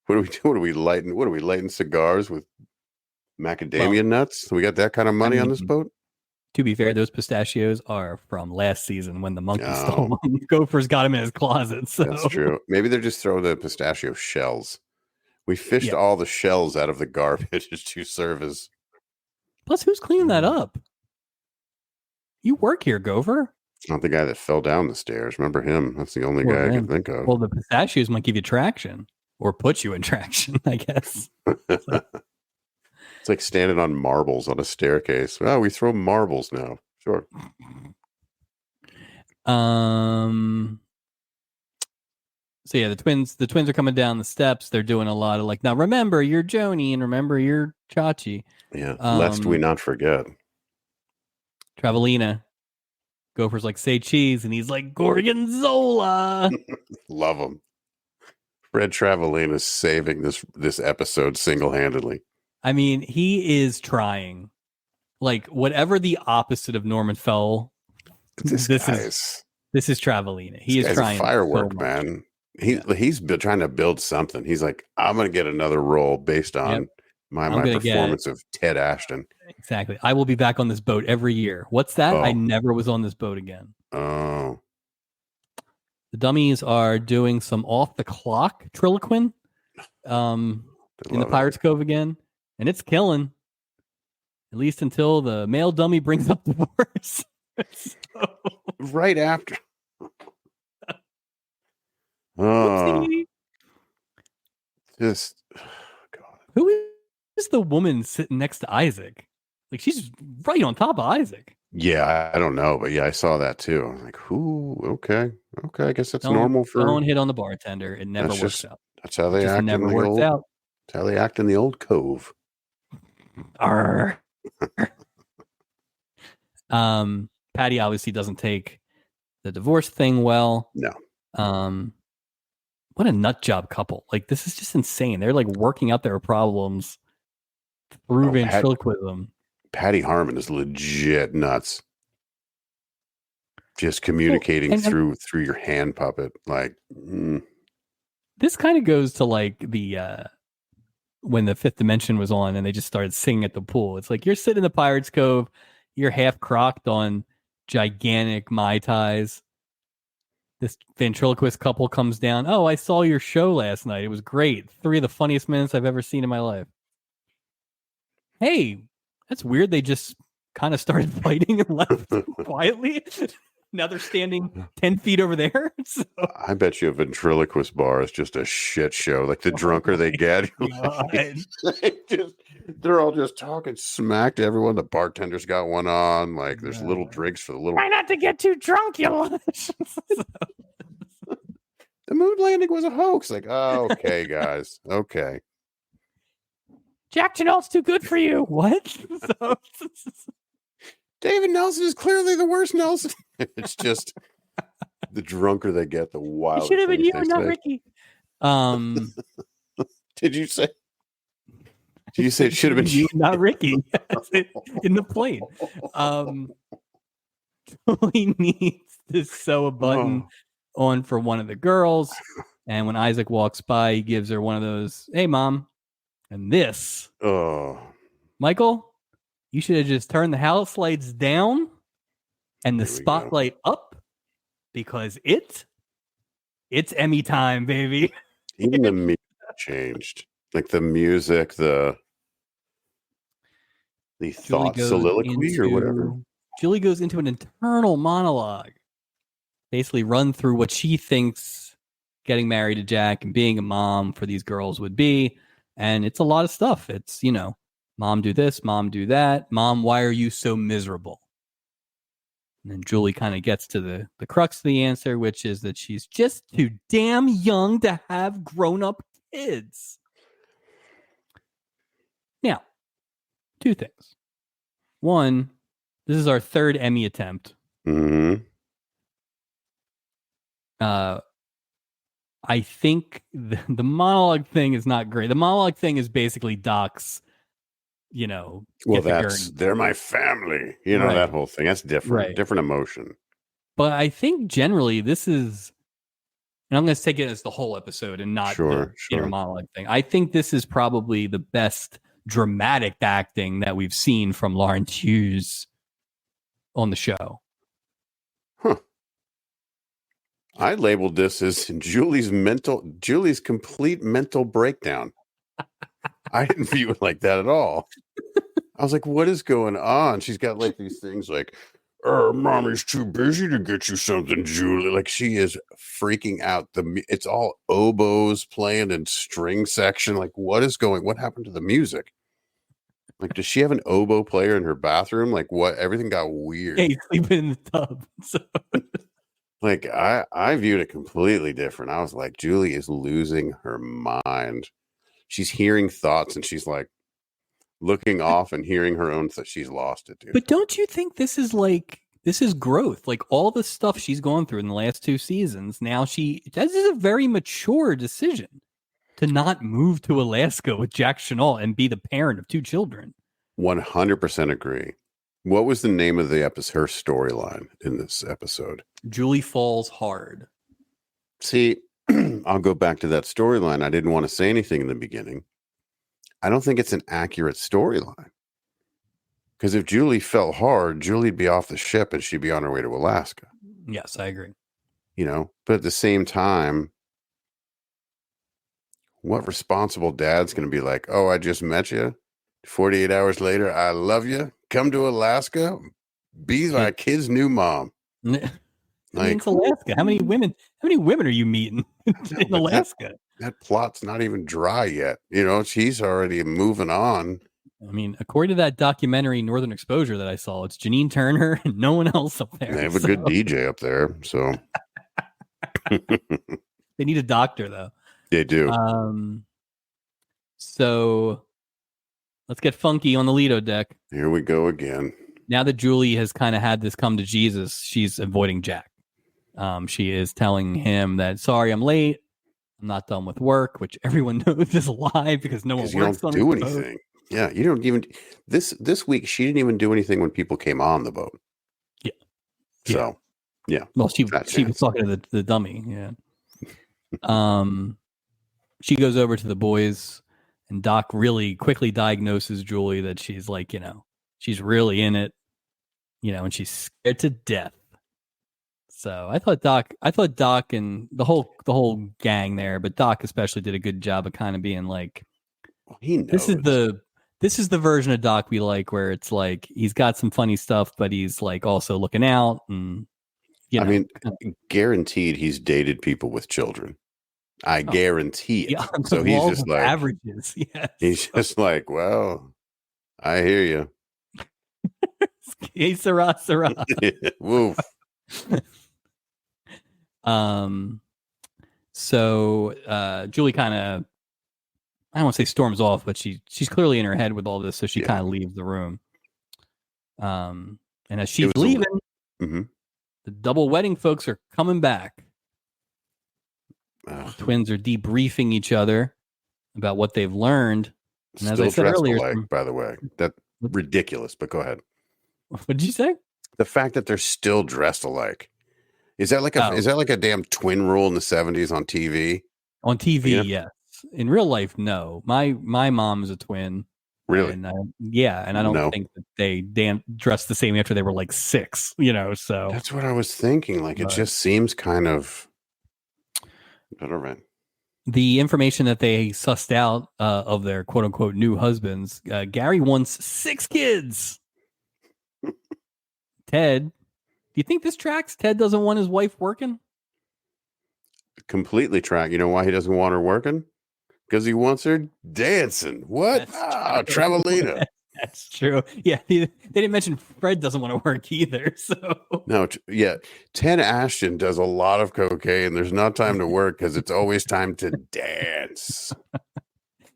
What do we do? What are we lighting? What are we lighting cigars with macadamia nuts? We got that kind of money on this boat? To be fair, those pistachios are from last season when the monkey stole them. Gopher's got them in his closet. So. That's true. Maybe they're just throwing the pistachio shells. We fished all the shells out of the garbage to serve as. Plus, who's cleaning that up? You work here, Gopher. It's not the guy that fell down the stairs. Remember him? That's the only guy I can think of. Well, the pistachios might give you traction or put you in traction, I guess. It's like standing on marbles on a staircase. Oh, we throw marbles now. Sure. So yeah, the twins are coming down the steps. They're doing a lot of like, now remember you're Joni and remember you're Chachi. Yeah. Lest we not forget. Travelina. Gopher's like, say cheese, and he's like, Gorgonzola. Love him. Fred Travelina is saving this episode single-handedly. I mean, he is trying. Like, whatever the opposite of Norman Fell, this is Travelina. He is trying. A firework, man. He's been trying to build something. He's like, I'm going to get another role based on my performance of Ted Ashton. Exactly. I will be back on this boat every year. What's that? I never was on this boat again. Oh. The dummies are doing some off the clock triloquin in the Pirates Cove again, and it's killing. At least until the male dummy brings up divorce. Right after. Oh. Just God. Who is the woman sitting next to Isaac? Like, she's right on top of Isaac. Yeah, I don't know, but yeah, I saw that too. I'm like, who? Okay, I guess that's normal for. Don't hit on the bartender. It never works out. That's how they act. Never works out. That's how they act in the old cove. Patty obviously doesn't take the divorce thing well. No. What a nut job couple. Like, this is just insane. They're like working out their problems through ventriloquism. Patty Harmon is legit nuts. Just communicating through your hand puppet. Like, This kind of goes to like the when the Fifth Dimension was on and they just started singing at the pool. It's like, you're sitting in the Pirates Cove, you're half crocked on gigantic Mai Tais. This ventriloquist couple comes down. Oh, I saw your show last night. It was great. 3 of the funniest minutes I've ever seen in my life. Hey, that's weird. They just kind of started fighting and left quietly. Now they're standing 10 feet over there. So. I bet you a ventriloquist bar is just a shit show. Like, the drunker they get, they're all just talking smack to everyone. The bartender's got one on. Like, there's little drinks for the little. Try not to get too drunk, you lunch. The moon landing was a hoax. Like, oh, okay, guys. Okay. Jack Janelle's too good for you. What? David Nelson is clearly the worst Nelson. It's just the drunker they get, the wilder. It should have been you, not Ricky. Did you say? Did you say it should have been you, not Ricky? In the plane. He needs to sew a button on for one of the girls, and when Isaac walks by, he gives her one of those. Hey, mom, and this. Michael. You should have just turned the house lights down and the spotlight up, because it's Emmy time, baby. Even the music changed. Like the music, The Julie thought goes soliloquy or whatever. into Julie goes into an internal monologue, basically run through what she thinks getting married to Jack and being a mom for these girls would be. And it's a lot of stuff. It's, mom do this, mom do that. Mom, why are you so miserable? And then Julie kind of gets to the crux of the answer, which is that she's just too damn young to have grown-up kids. Now, two things. One, this is our third Emmy attempt. Mm-hmm. I think the monologue thing is not great. The monologue thing is basically Doc's, Well, they're my family. Right. That whole thing. That's different. Right. Different emotion. But I think generally this is, and I'm going to take it as the whole episode and not the inner monologue thing. I think this is probably the best dramatic acting that we've seen from Lawrence Hughes on the show. Huh. I labeled this as Julie's complete mental breakdown. I didn't view it like that at all. I was like, what is going on? She's got like these things like, mommy's too busy to get you something, Julie. Like she is freaking out. It's all oboes playing and string section. Like what happened to the music? Like, does she have an oboe player in her bathroom? Like what? Everything got weird. Yeah, he's sleeping in the tub. So. Like I viewed it completely different. I was like, Julie is losing her mind. She's hearing thoughts and she's like looking off and hearing her own she's lost it, dude. But don't you think this is growth? Like all the stuff she's gone through in the last 2 seasons. Now this is a very mature decision to not move to Alaska with Jack Chanel and be the parent of 2 children. 100% agree. What was the name of the episode, her storyline in this episode? Julie Falls Hard. See, I'll go back to that storyline. I didn't want to say anything in the beginning. I don't think it's an accurate storyline. Because if Julie fell hard, Julie'd be off the ship and she'd be on her way to Alaska. Yes, I agree. But at the same time, what responsible dad's going to be like, oh, I just met you. 48 hours later, I love you. Come to Alaska. Be my kid's new mom. It's Alaska. How many women are you meeting in Alaska? That plot's not even dry yet. She's already moving on. I mean, according to that documentary Northern Exposure that I saw, it's Janine Turner and no one else up there. They have a good DJ up there, so they need a doctor though. They do. So let's get funky on the Lido deck. Here we go again. Now that Julie has kind of had this come to Jesus, she's avoiding Jack. She is telling him that, sorry, I'm late. I'm not done with work, which everyone knows is a lie because no one works on do anything. Yeah, you don't even this week she didn't even do anything when people came on the boat. Yeah. So, yeah. Well, she was talking to the dummy. Yeah. She goes over to the boys, and Doc really quickly diagnoses Julie that she's like, she's really in it, and she's scared to death. So I thought Doc and the whole gang there, but Doc especially did a good job of kind of being like, he knows. This is the version of Doc we like, where it's like he's got some funny stuff, but he's like also looking out, and I mean, guaranteed he's dated people with children. I guarantee it. Yeah, so he's just like averages. Yes. He's just like, well, I hear you. Hey, Sarah. Woof. So Julie kind of, I don't want to say storms off, but she's clearly in her head with all this, so she kind of leaves the room. And as she's leaving, the double wedding folks are coming back. Twins are debriefing each other about what they've learned. And as I said earlier, by the way, that's ridiculous. But go ahead. What did you say? The fact that they're still dressed alike. Is that like a damn twin rule in the 70s on TV? On TV, yes. In real life, no. My mom is a twin. Really? And I don't think that they dressed the same after they were like 6. So that's what I was thinking. Like it just seems kind of. All right. the information that they sussed out of their quote unquote new husbands, Gary wants 6 kids. Ted, do you think this tracks? Ted doesn't want his wife working? Completely track. You know why he doesn't want her working? Because he wants her dancing. What? Travelina. That's true. Yeah, they didn't mention Fred doesn't want to work either. So no, yeah, Ted Ashton does a lot of cocaine. There's not time to work because it's always time to dance.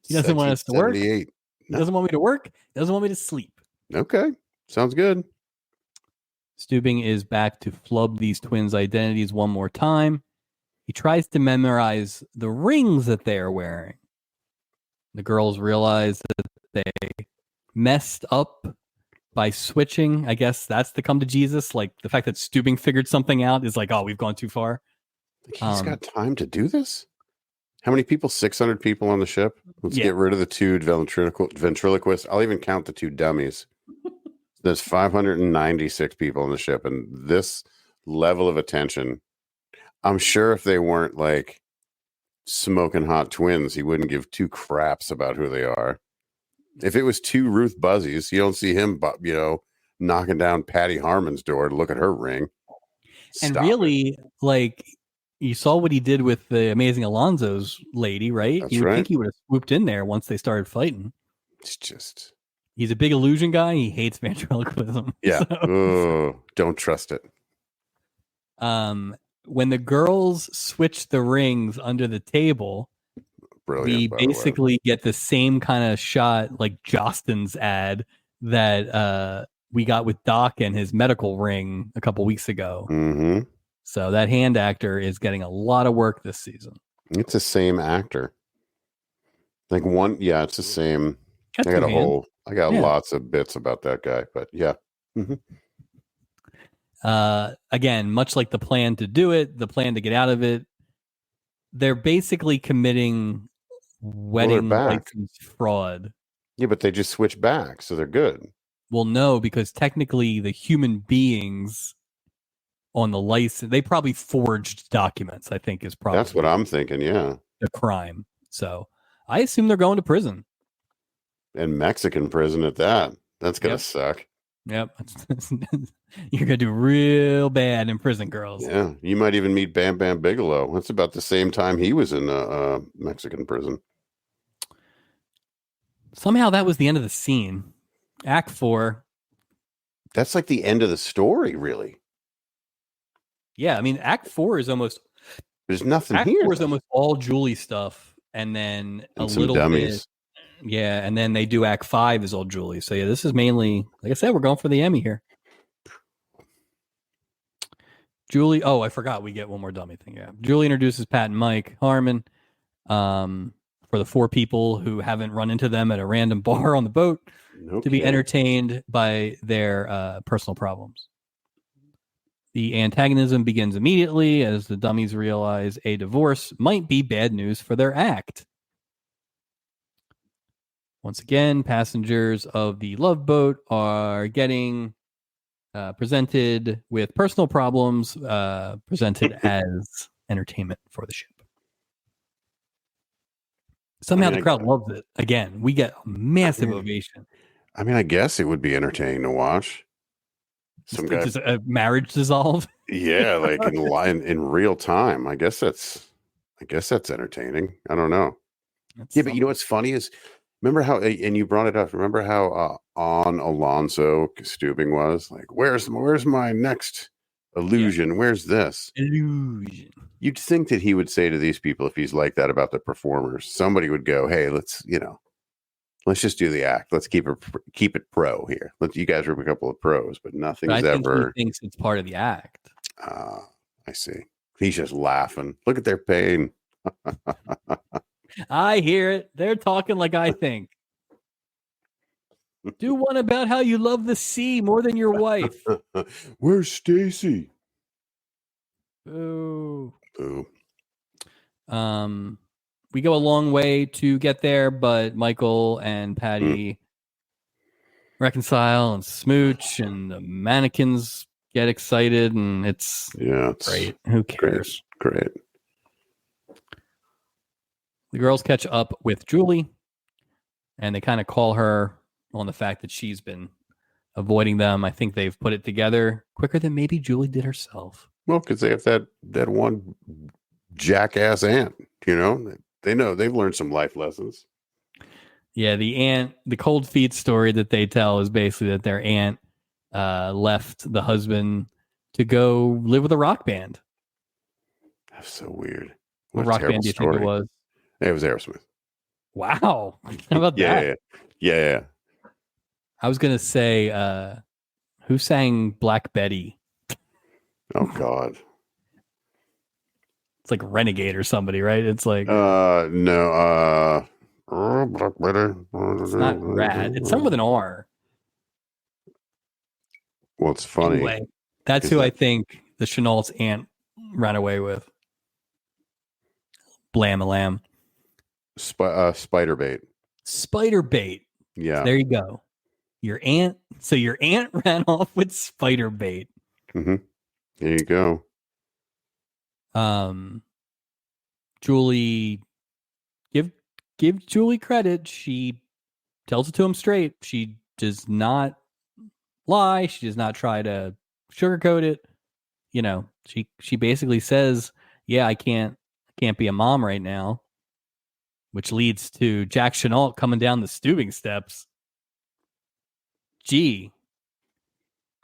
He doesn't want us to work. No. He doesn't want me to work. He doesn't want me to sleep. Okay, sounds good. Steubing is back to flub these twins' identities one more time. He tries to memorize the rings that they are wearing. The girls realize that they messed up by switching. I guess that's the come to Jesus. Like the fact that Steubing figured something out is like, oh, we've gone too far. He's got time to do this? How many people? 600 people on the ship? Let's get rid of the 2 ventriloquists. I'll even count the 2 dummies. There's 596 people on the ship, and this level of attention, I'm sure if they weren't like smoking hot twins, he wouldn't give 2 craps about who they are. If it was 2 Ruth Buzzies, you don't see him, knocking down Patty Harmon's door to look at her ring. And really, like, you saw what he did with the Amazing Alonzo's lady, right? That's you would right. think he would have swooped in there once they started fighting. It's just... He's a big illusion guy. He hates ventriloquism. Yeah. So. Don't trust it. When the girls switch the rings under the table, we basically get the same kind of shot like Jostin's ad that we got with Doc and his medical ring a couple weeks ago. Mm-hmm. So that hand actor is getting a lot of work this season. It's the same actor. Like it's the same. I got lots of bits about that guy, but yeah. Mm-hmm. Again, much like the plan to do it, the plan to get out of it, they're basically committing wedding license fraud. Yeah, but they just switch back, so they're good. Well, no, because technically the human beings on the license, they probably forged documents, I think is probably. That's what I'm thinking, yeah. The crime. So I assume they're going to prison. And Mexican prison at that. That's going to suck. Yep. You're going to do real bad in prison, girls. Yeah. You might even meet Bam Bam Bigelow. That's about the same time he was in Mexican prison. Somehow that was the end of the scene. Act 4. That's like the end of the story, really. Yeah. I mean, Act 4 is almost... There's nothing Act here. Act 4 is almost all Julie stuff. And then a little dummies. bit... Yeah, and then they do Act 5 is all Julie. So yeah, this is mainly, like I said, we're going for the Emmy here. Julie, I forgot we get one more dummy thing. Yeah, Julie introduces Pat and Mike Harmon for the 4 people who haven't run into them at a random bar on the boat to be entertained by their personal problems. The antagonism begins immediately as the dummies realize a divorce might be bad news for their act. Once again, passengers of the Love Boat are getting presented with personal problems, presented as entertainment for the ship. Somehow the crowd loves it. Again, we get a massive ovation. I mean, I guess it would be entertaining to watch. Some guy, just a marriage dissolve. Yeah, like in real time. I guess that's entertaining. I don't know. But you know what's funny is, remember how, and you brought it up, remember how on Alonzo Steubing was? Like, where's my next illusion? Yeah. Where's this? Illusion. You'd think that he would say to these people, if he's like that about the performers, somebody would go, hey, let's just do the act. Let's keep it pro here. You guys are a couple of pros, but nothing's ever... He thinks it's part of the act. I see. He's just laughing. Look at their pain. I hear it. They're talking like I think. Do one about how you love the sea more than your wife. Where's Stacy? Boo. Boo. We go a long way to get there, but Michael and Patty reconcile and smooch, and the mannequins get excited, and it's great. Who cares? Great. The girls catch up with Julie, and they kind of call her on the fact that she's been avoiding them. I think they've put it together quicker than maybe Julie did herself. Well, because they have that one jackass aunt, they know they've learned some life lessons. Yeah, the cold feet story that they tell is basically that their aunt left the husband to go live with a rock band. That's so weird. What rock band do you think it was? It was Aerosmith. Wow. How about that? Yeah. I was going to say, who sang Black Betty? Oh, God. It's like Renegade or somebody, right? It's like... no. Black Betty. It's not Rad. It's something with an R. Well, it's funny. Anyway, that's who I think the Chenault's aunt ran away with. Blam-a-lam. Spider bait. Spider bait. Yeah. So there you go. Your aunt ran off with spider bait. Mm-hmm. There you go. Julie, give Julie credit. She tells it to him straight. She does not lie. She does not try to sugarcoat it. She basically says, "Yeah, I can't be a mom right now," which leads to Jack Chenault coming down the stooping steps. Gee,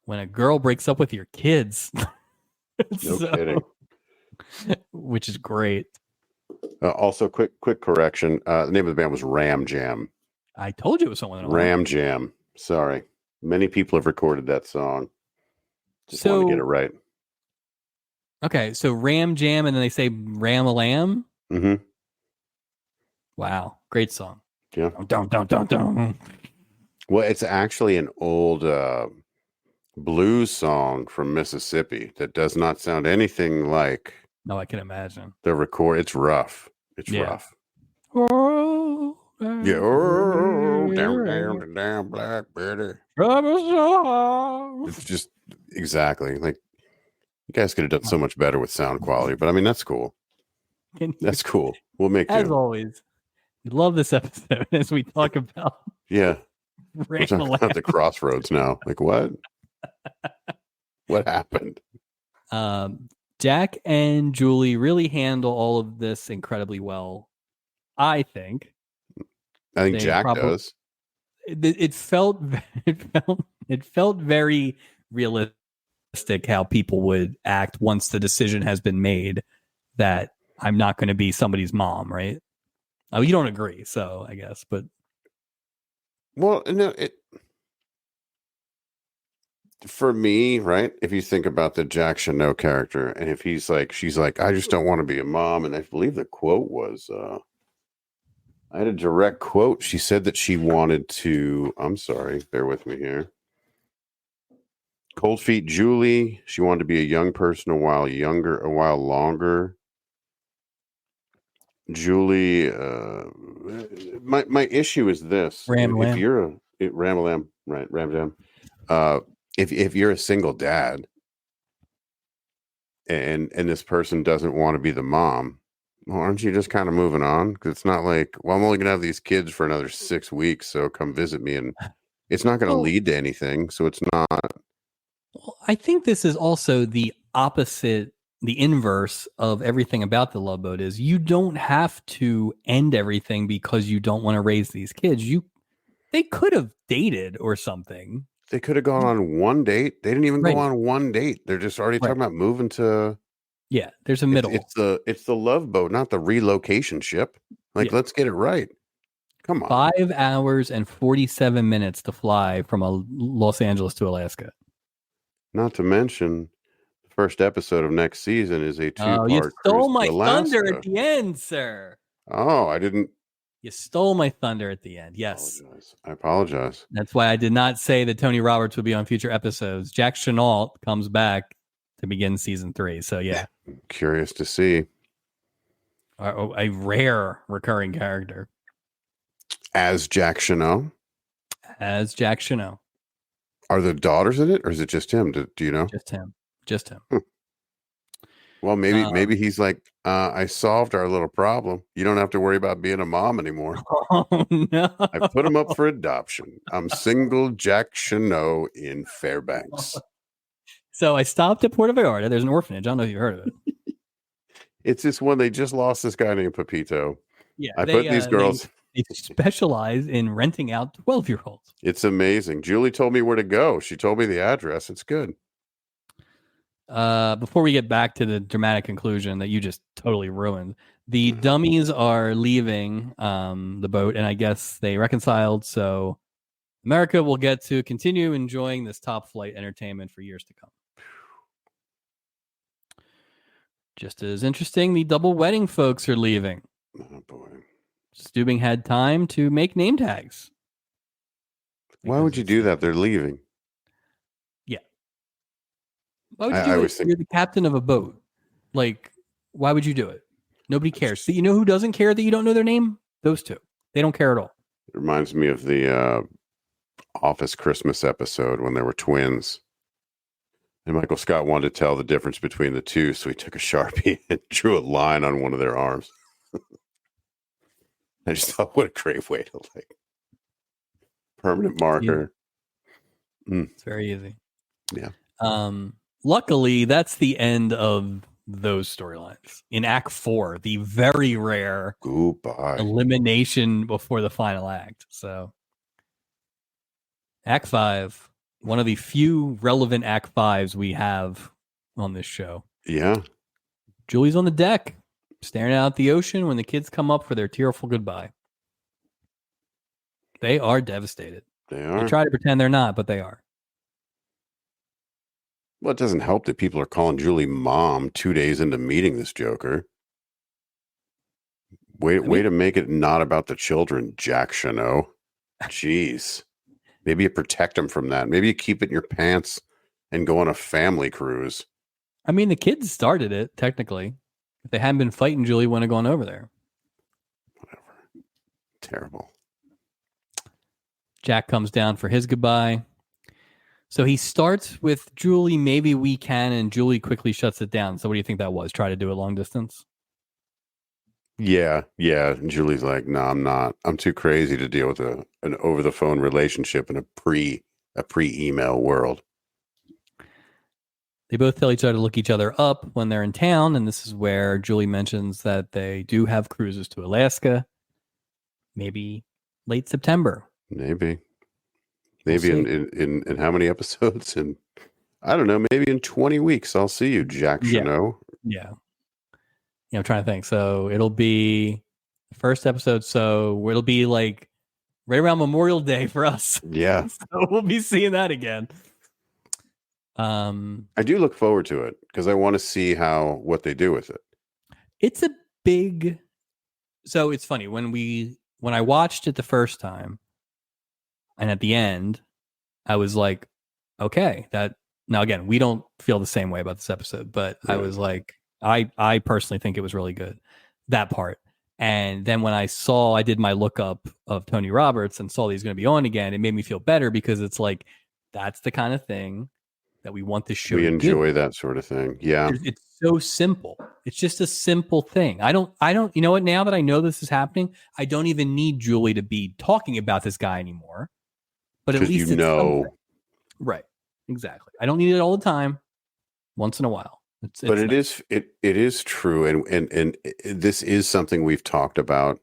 when a girl breaks up with your kids, no kidding. Which is great. Also, quick correction. The name of the band was Ram Jam. I told you it was someone. Ram Jam. Sorry. Many people have recorded that song. Just want to get it right. Okay, so Ram Jam, and then they say Ram-a-lam? Mm-hmm. Wow, great song. Yeah. Dun. Well, it's actually an old blues song from Mississippi that does not sound anything like... No, I can imagine. The record, it's rough. It's rough. Oh, yeah. Oh, down, Black Betty. It's just exactly like you guys could have done so much better with sound quality, but I mean that's cool. That's cool. We'll make as always. We love this episode as we talk about. Yeah, we're talking about the crossroads now. Like what? What happened? Jack and Julie really handle all of this incredibly well. I think Jack does. It felt very realistic how people would act once the decision has been made that I'm not going to be somebody's mom, right? Oh, you don't agree, so I guess, but well, no, for me, right? If you think about the Jack Chenault character, and if she's like, I just don't want to be a mom, and I believe the quote was, I had a direct quote. She said that she wanted to. I'm sorry, bear with me here. Cold Feet Julie. She wanted to be a young person a while longer. Julie. My issue is this: if you're Ram-a-lam, right? Ram-jam. If you're a single dad and this person doesn't want to be the mom, well, aren't you just kind of moving on? Because it's not like, well, I'm only going to have these kids for another 6 weeks, so come visit me. And it's not going to lead to anything. So it's not. Well, I think this is also the opposite, the inverse of everything about the Love Boat is you don't have to end everything because you don't want to raise these kids. They could have dated or something. They could have gone on one date. They didn't even go on one date. They're just already talking about moving to. Yeah, there's a middle. It's the Love Boat, not the relocation ship. Let's get it right. Come on. 5 hours and 47 minutes to fly from Los Angeles to Alaska. Not to mention, the first episode of next season is a 2-part. Oh, you stole my thunder at the end, sir. Oh, I didn't. You stole my thunder at the end. Yes. I apologize. That's why I did not say that Tony Roberts would be on future episodes. Jack Chenault comes back to begin season 3. So, yeah. I'm curious to see. A rare recurring character. As Jack Chenault? As Jack Chenault. Are the daughters in it, or is it just him? Do you know? Just him. Well, maybe he's like, I solved our little problem. You don't have to worry about being a mom anymore. Oh no! I put him up for adoption. I'm single Jack Chanot in Fairbanks. So I stopped at Puerto Vallarta. There's an orphanage. I don't know if you've heard of it. It's this one. They just lost this guy named Pepito. Yeah, I put these girls. They specialize in renting out 12-year-olds. It's amazing. Julie told me where to go. She told me the address. It's good. Before we get back to the dramatic conclusion that you just totally ruined, the dummies are leaving the boat, and I guess they reconciled. So America will get to continue enjoying this top flight entertainment for years to come. Just as interesting, the double wedding folks are leaving. Oh boy. Stubing had time to make name tags. Why would you do that? They're leaving. Yeah. Why would you do it? You're the captain of a boat. Like, why would you do it? Nobody cares. So you know who doesn't care that you don't know their name? Those two. They don't care at all. It reminds me of the Office Christmas episode when there were twins. And Michael Scott wanted to tell the difference between the two, so he took a Sharpie and drew a line on one of their arms. I just thought, what a great way to permanent marker. It's very easy. Yeah. Luckily, that's the end of those storylines. In Act 4, the very rare elimination before the final act. So, Act 5, one of the few relevant Act 5s we have on this show. Yeah. Julie's on the deck, staring out at the ocean when the kids come up for their tearful goodbye. They are devastated. They are. They try to pretend they're not, but they are. Well, it doesn't help that people are calling Julie mom 2 days into meeting this Joker. Way to make it not about the children, Jack Chanot. Jeez. Maybe you protect them from that. Maybe you keep it in your pants and go on a family cruise. I mean, the kids started it, technically. If they hadn't been fighting, Julie wouldn't have gone over there. Whatever. Terrible. Jack comes down for his goodbye. So he starts with Julie, maybe we can, and Julie quickly shuts it down. So what do you think that was? Try to do it long distance? Yeah. And Julie's like, no, I'm not. I'm too crazy to deal with an over-the-phone relationship in a pre-email world. They both tell each other to look each other up when they're in town, and this is where Julie mentions that they do have cruises to Alaska. Maybe late September. Maybe in how many episodes? And I don't know, maybe in 20 weeks I'll see you, Jack Chanot. Yeah. I'm trying to think. So it'll be the first episode. So it'll be like right around Memorial Day for us. Yeah. So we'll be seeing that again. I do look forward to it because I want to see what they do with it. It's a big. So it's funny when I watched it the first time, and at the end, I was like, okay, that now again, we don't feel the same way about this episode, but right. I was like, I personally think it was really good, that part. And then when I did my lookup of Tony Roberts and saw that he's going to be on again, it made me feel better because it's like, that's the kind of thing that we want this show to enjoy that sort of thing. Yeah. It's so simple. It's just a simple thing. I don't, you know what? Now that I know this is happening, I don't even need Julie to be talking about this guy anymore. But at least it's something. Right. Exactly. I don't need it all the time. Once in a while. But it is true. And this is something we've talked about.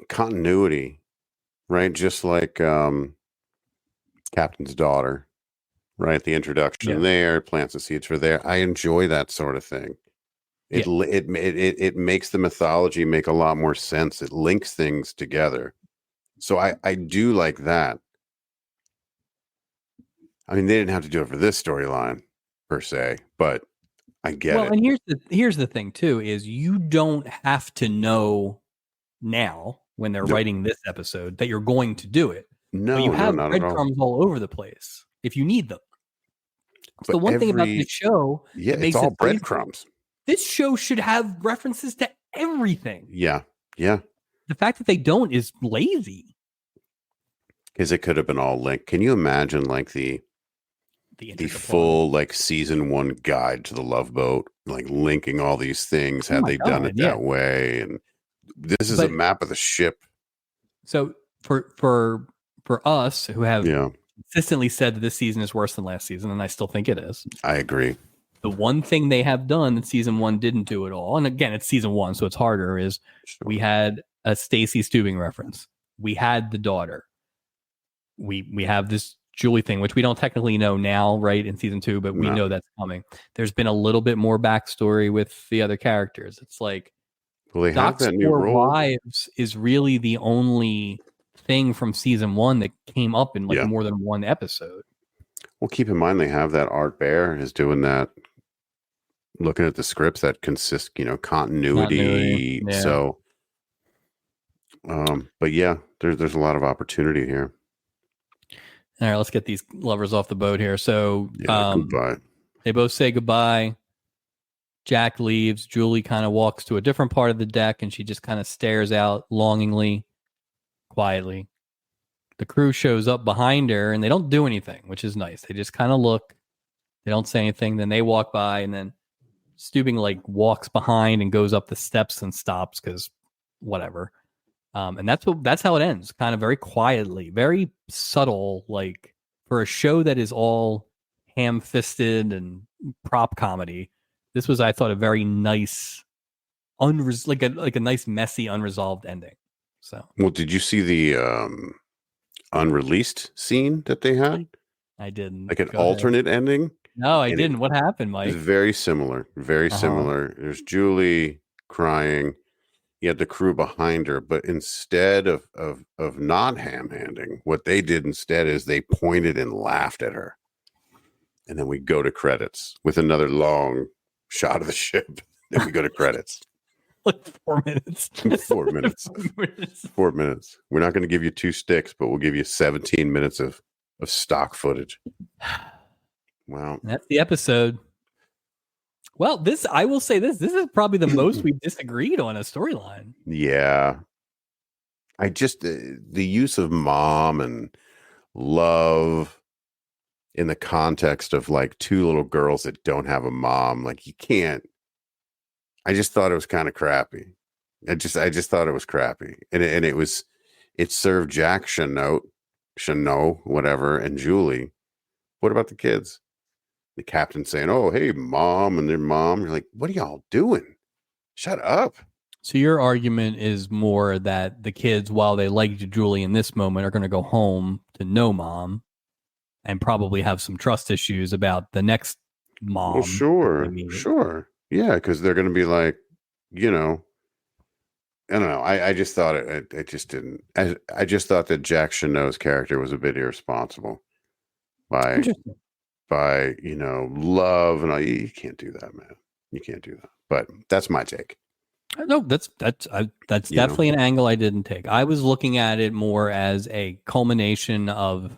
Continuity, right? Just like Captain's Daughter, right? The introduction there, plants the seeds for there. I enjoy that sort of thing. It makes the mythology make a lot more sense. It links things together. So I do like that. I mean, they didn't have to do it for this storyline per se, but I get it. Well, and here's the thing too, is you don't have to know now when they're writing this episode that you're going to do it. No, but you have breadcrumbs all over the place if you need them. It's the one thing about this show. Yeah, it's all breadcrumbs. This show should have references to everything. Yeah. Yeah. The fact that they don't is lazy. Because it could have been all linked. Can you imagine like the the a interdeployment. full like season 1 guide to the Love Boat, like linking all these things Oh had my they done god, it yeah. that way. And this is a But map of the ship. so for us who have Yeah, consistently said that this season is worse than last season, and I still think it is. I agree. The one thing they have done that season one didn't do at all, and again, it's season one, so it's harder, is we Sure. had a Stacy Stubing reference. We had the daughter. We have this Julie thing, which we don't technically know now, right, in season two, but we No. know that's coming. There's been a little bit more backstory with the other characters. It's like Well, they have Doc's that new four role. wives is really the only thing from season one that came up in like Yeah. more than one episode. Well, keep in mind they have that Art Bear is doing that, looking at the scripts that consist, Continuity, continuity. yeah. So, but yeah, there's a lot of opportunity here. All right, let's get these lovers off the boat here. So, Yeah, goodbye. they both say goodbye. Jack leaves. Julie kind of walks to a different part of the deck, and she just kind of stares out longingly, quietly. The crew shows up behind her, and they don't do anything, which is nice. They just kind of look. They don't say anything. Then they walk by, and then Stubing like walks behind and goes up the steps and stops because whatever. And that's how it ends. Kind of very quietly, very subtle. Like for a show that is all ham-fisted and prop comedy, this was, I thought, a very nice, like a nice messy unresolved ending. So Well, did you see the unreleased scene that they had? I didn't. Like an Go ahead. alternate ending? No, I And didn't. What happened, it's Mike? very similar. Very similar. There's Julie crying. You had the crew behind her, but instead of not ham-handing, what they did instead is they pointed and laughed at her. And then we go to credits with another long shot of the ship. Then we go to credits. Like 4 minutes. 4 minutes. 4 minutes. We're not going to give you 2 sticks, but we'll give you 17 minutes of stock footage. Wow. That's the episode. Well, I will say this is probably the most we've disagreed on a storyline. Yeah. I just, the use of mom and love in the context of like 2 little girls that don't have a mom, like you can't, I just thought it was kind of crappy. I just thought it was crappy. And it served Jack, Chanot, whatever, and Julie. What about the kids? The captain saying, "Oh, hey, mom," and their mom. You're like, "What are y'all doing? Shut up." So your argument is more that the kids, while they liked Julie in this moment, are going to go home to no mom and probably have some trust issues about the next mom. Well, sure. Yeah, because they're going to be like, I don't know. I just thought it just didn't. I just thought that Jack Chanot's character was a bit irresponsible by love and all. You can't do that, man. You can't do that. But that's my take. No, that's definitely an angle I didn't take. I was looking at it more as a culmination of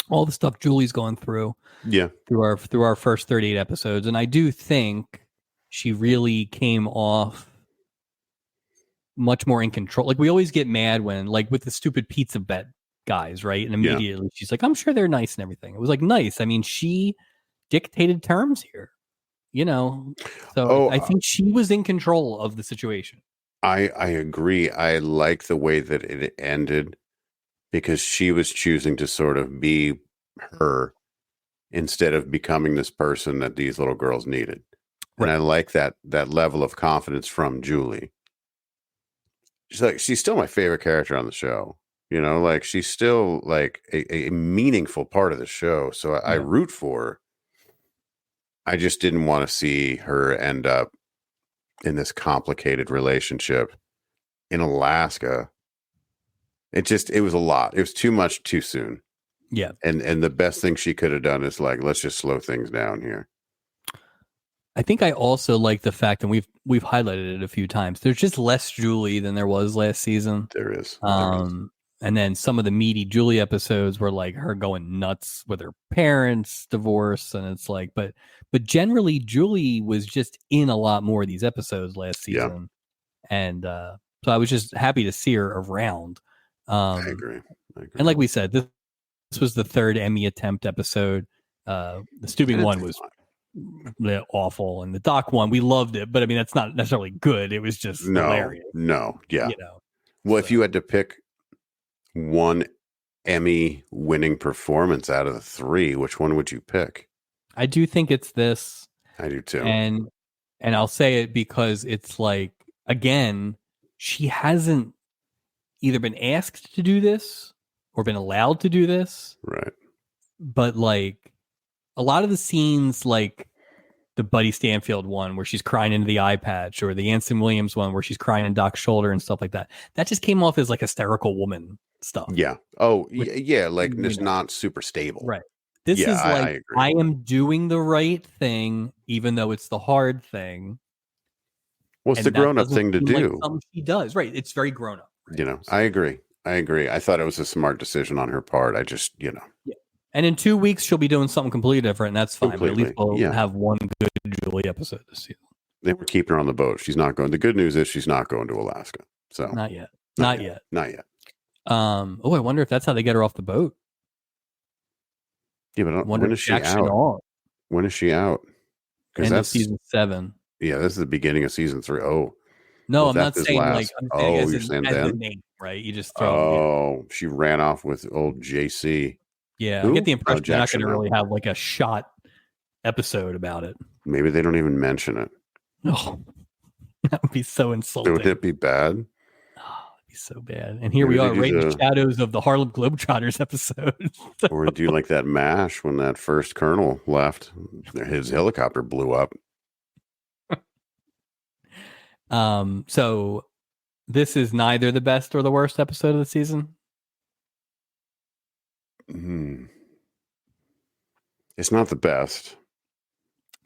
all the stuff Julie's gone through. Yeah. Through our first 38 episodes, and I do think she really came off much more in control. Like we always get mad when, like with the stupid pizza bet guys, right? And immediately she's like, "I'm sure they're nice and everything." It was like nice. I mean, she dictated terms here. So I think she was in control of the situation. I agree. I like the way that it ended because she was choosing to sort of be her instead of becoming this person that these little girls needed. Right. And I like that level of confidence from Julie. She's still my favorite character on the show. Like she's still like a meaningful part of the show. So I root for her. I just didn't want to see her end up in this complicated relationship in Alaska. It was a lot. It was too much too soon. Yeah. And the best thing she could have done is like, let's just slow things down here. I think I also like the fact, and we've highlighted it a few times, there's just less Julie than there was last season. There is. And then some of the meaty Julie episodes were like her going nuts with her parents' divorce, and it's like, but generally Julie was just in a lot more of these episodes last season, and so I was just happy to see her around. I agree. And like we said, this was the third Emmy attempt episode. The Stubing And one it's was fine. awful, and the Doc one, we loved it, but I mean that's not necessarily good. It was just hilarious, yeah. you know. Well, if you So had to pick one Emmy winning performance out of the three, which one would you pick? I do think it's this, I do too. and I'll say it because it's like, again, she hasn't either been asked to do this or been allowed to do this, Right. but like a lot of the scenes, like the Buddy Stanfield one where she's crying into the eye patch, or the Anson Williams one where she's crying in Doc's shoulder and stuff like that, that just came off as like hysterical woman stuff. Yeah. Oh, Which, yeah. Like you it's know, not super stable. right. This Yeah, is like, I agree. I am doing the right thing, even though it's the hard thing. What's the And that grown-up doesn't thing to seem like do? something she does. Right. It's very grown up. Right? You know, So, I agree. I thought it was a smart decision on her part. I just, yeah. And in 2 weeks, she'll be doing something completely different, and that's fine. completely. But at least we'll have one good Julie episode this season. They were keeping her on the boat. She's not going. The good news is she's not going to Alaska. So Not yet. Not yet. Oh, I wonder if that's how they get her off the boat. Yeah, but when is she out? When is she out? Because that's season 7. Yeah, this is the beginning of season 3. Oh, no, well, I'm not saying like. I'm saying you're saying then? The name, right? You just throw. She ran off with old JC. Yeah, who? I get the impression they're not going to really have like a shot episode about it. Maybe they don't even mention it. Oh, that would be so insulting. Would it be bad? Be so bad. And here we are, right in the shadows of the Harlem Globetrotters episode. Or do like that MASH when that first colonel left, his helicopter blew up. So this is neither the best or the worst episode of the season. It's not the best.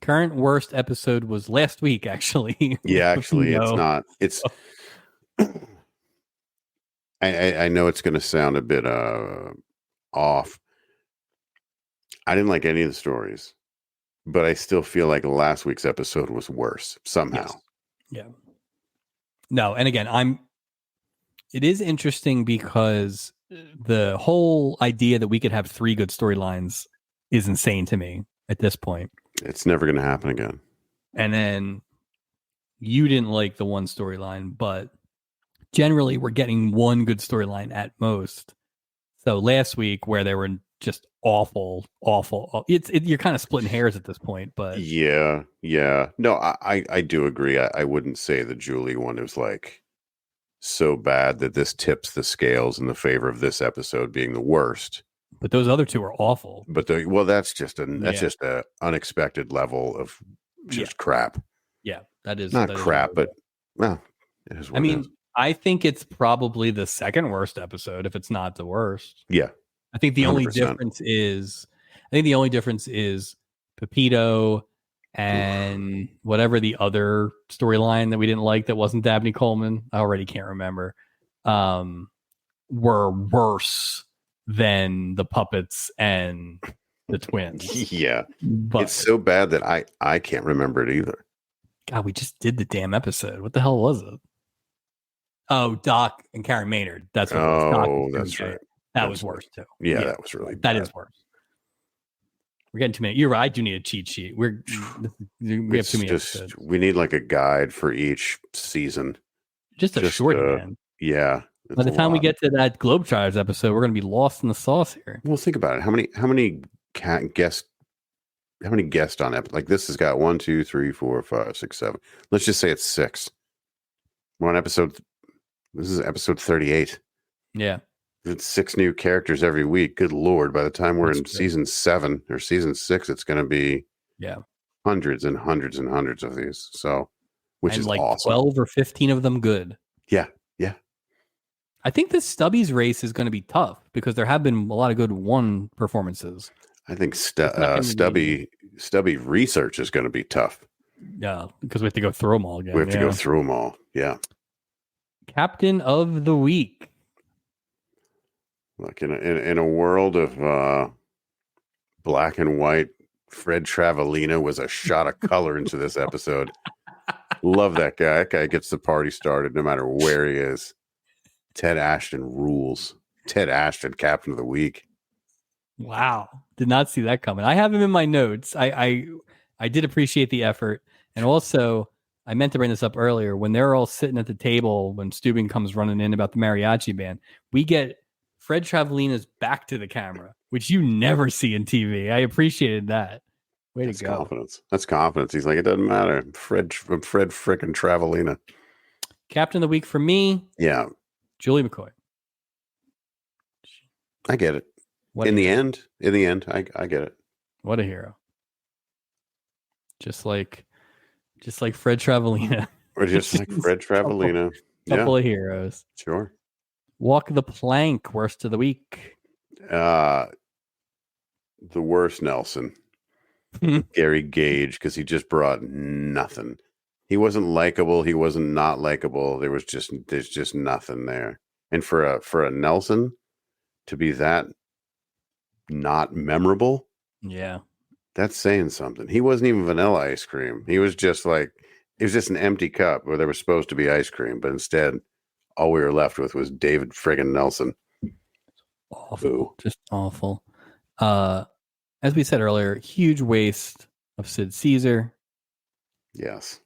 Current worst episode was last week, actually. Yeah, actually, it's not. It's. I know it's going to sound a bit off. I didn't like any of the stories, but I still feel like last week's episode was worse somehow. Yes. Yeah. No, and again, it is interesting because the whole idea that we could have 3 good storylines is insane to me at this point. It's never going to happen again. And then you didn't like the one storyline, but generally we're getting one good storyline at most. So last week, where they were just awful, you're kind of splitting hairs at this point. But yeah. No, I do agree. I wouldn't say the Julie one is like so bad that this tips the scales in the favor of this episode being the worst. But those other 2 are awful. But that's just a unexpected level of just crap. Yeah, that is not crap, but well, it is what it is. I think it's probably the second worst episode, if it's not the worst. Yeah. I think the 100%. only difference is Pepito and whatever the other storyline that we didn't like that wasn't Dabney Coleman, I already can't remember, were worse than the puppets and the twins. Yeah. But it's so bad that I can't remember it either. God, we just did the damn episode. What the hell was it? Oh, Doc and Karen Maynard. That's what it was. Oh, that's right. That was worse too. Yeah, that was really bad. That is worse. We're getting too many. You're right. I do need a cheat sheet. We have too many episodes. We need like a guide for each season. Just a short man. Yeah. By the time we get to that Globetrotters episode, we're going to be lost in the sauce here. Well, think about it. How many guests on episode? Like this has got 1, 2, 3, 4, 5, 6, 7. Let's just say it's 6. We're on episode. This is episode 38. Yeah. It's 6 new characters every week. Good Lord. By the time we're in season 7 or season 6, it's going to be hundreds and hundreds and hundreds of these. So, which is like awesome. 12 or 15 of them good. Yeah. I think this Stubby's race is going to be tough because there have been a lot of good one performances. I think Stubby research is going to be tough. Yeah, because we have to go through them all again. We have to go through them all. Yeah. Captain of the week. Look, in a world of black and white, Fred Travellina was a shot of color into this episode. Love that guy. That guy gets the party started no matter where he is. Ted Ashton rules. Ted Ashton, Captain of the Week. Wow. Did not see that coming. I have him in my notes. I did appreciate the effort. And also, I meant to bring this up earlier. When they're all sitting at the table, when Steubing comes running in about the mariachi band, we get Fred Travalina's back to the camera, which you never see in TV. I appreciated that. Way That's to go. confidence. That's confidence. He's like, it doesn't matter. I'm Fred frickin' Travalina. Captain of the week for me, Yeah, Julie McCoy. I get it. What In a the hero. end, I get it. What a hero. Just like Fred Travalina. Or just like Fred Travalina. Couple of heroes. Sure. Walk the plank, worst of the week. The worst Nelson. Gary Gage, because he just brought nothing. He wasn't likable. He wasn't not likable. There's just nothing there. And for a Nelson to be that not memorable, Yeah, that's saying something. He wasn't even vanilla ice cream. He was just like, it was just an empty cup where there was supposed to be ice cream, but instead, all we were left with was David friggin' Nelson. awful. Boo. Just awful. As we said earlier, huge waste of Sid Caesar. Yes.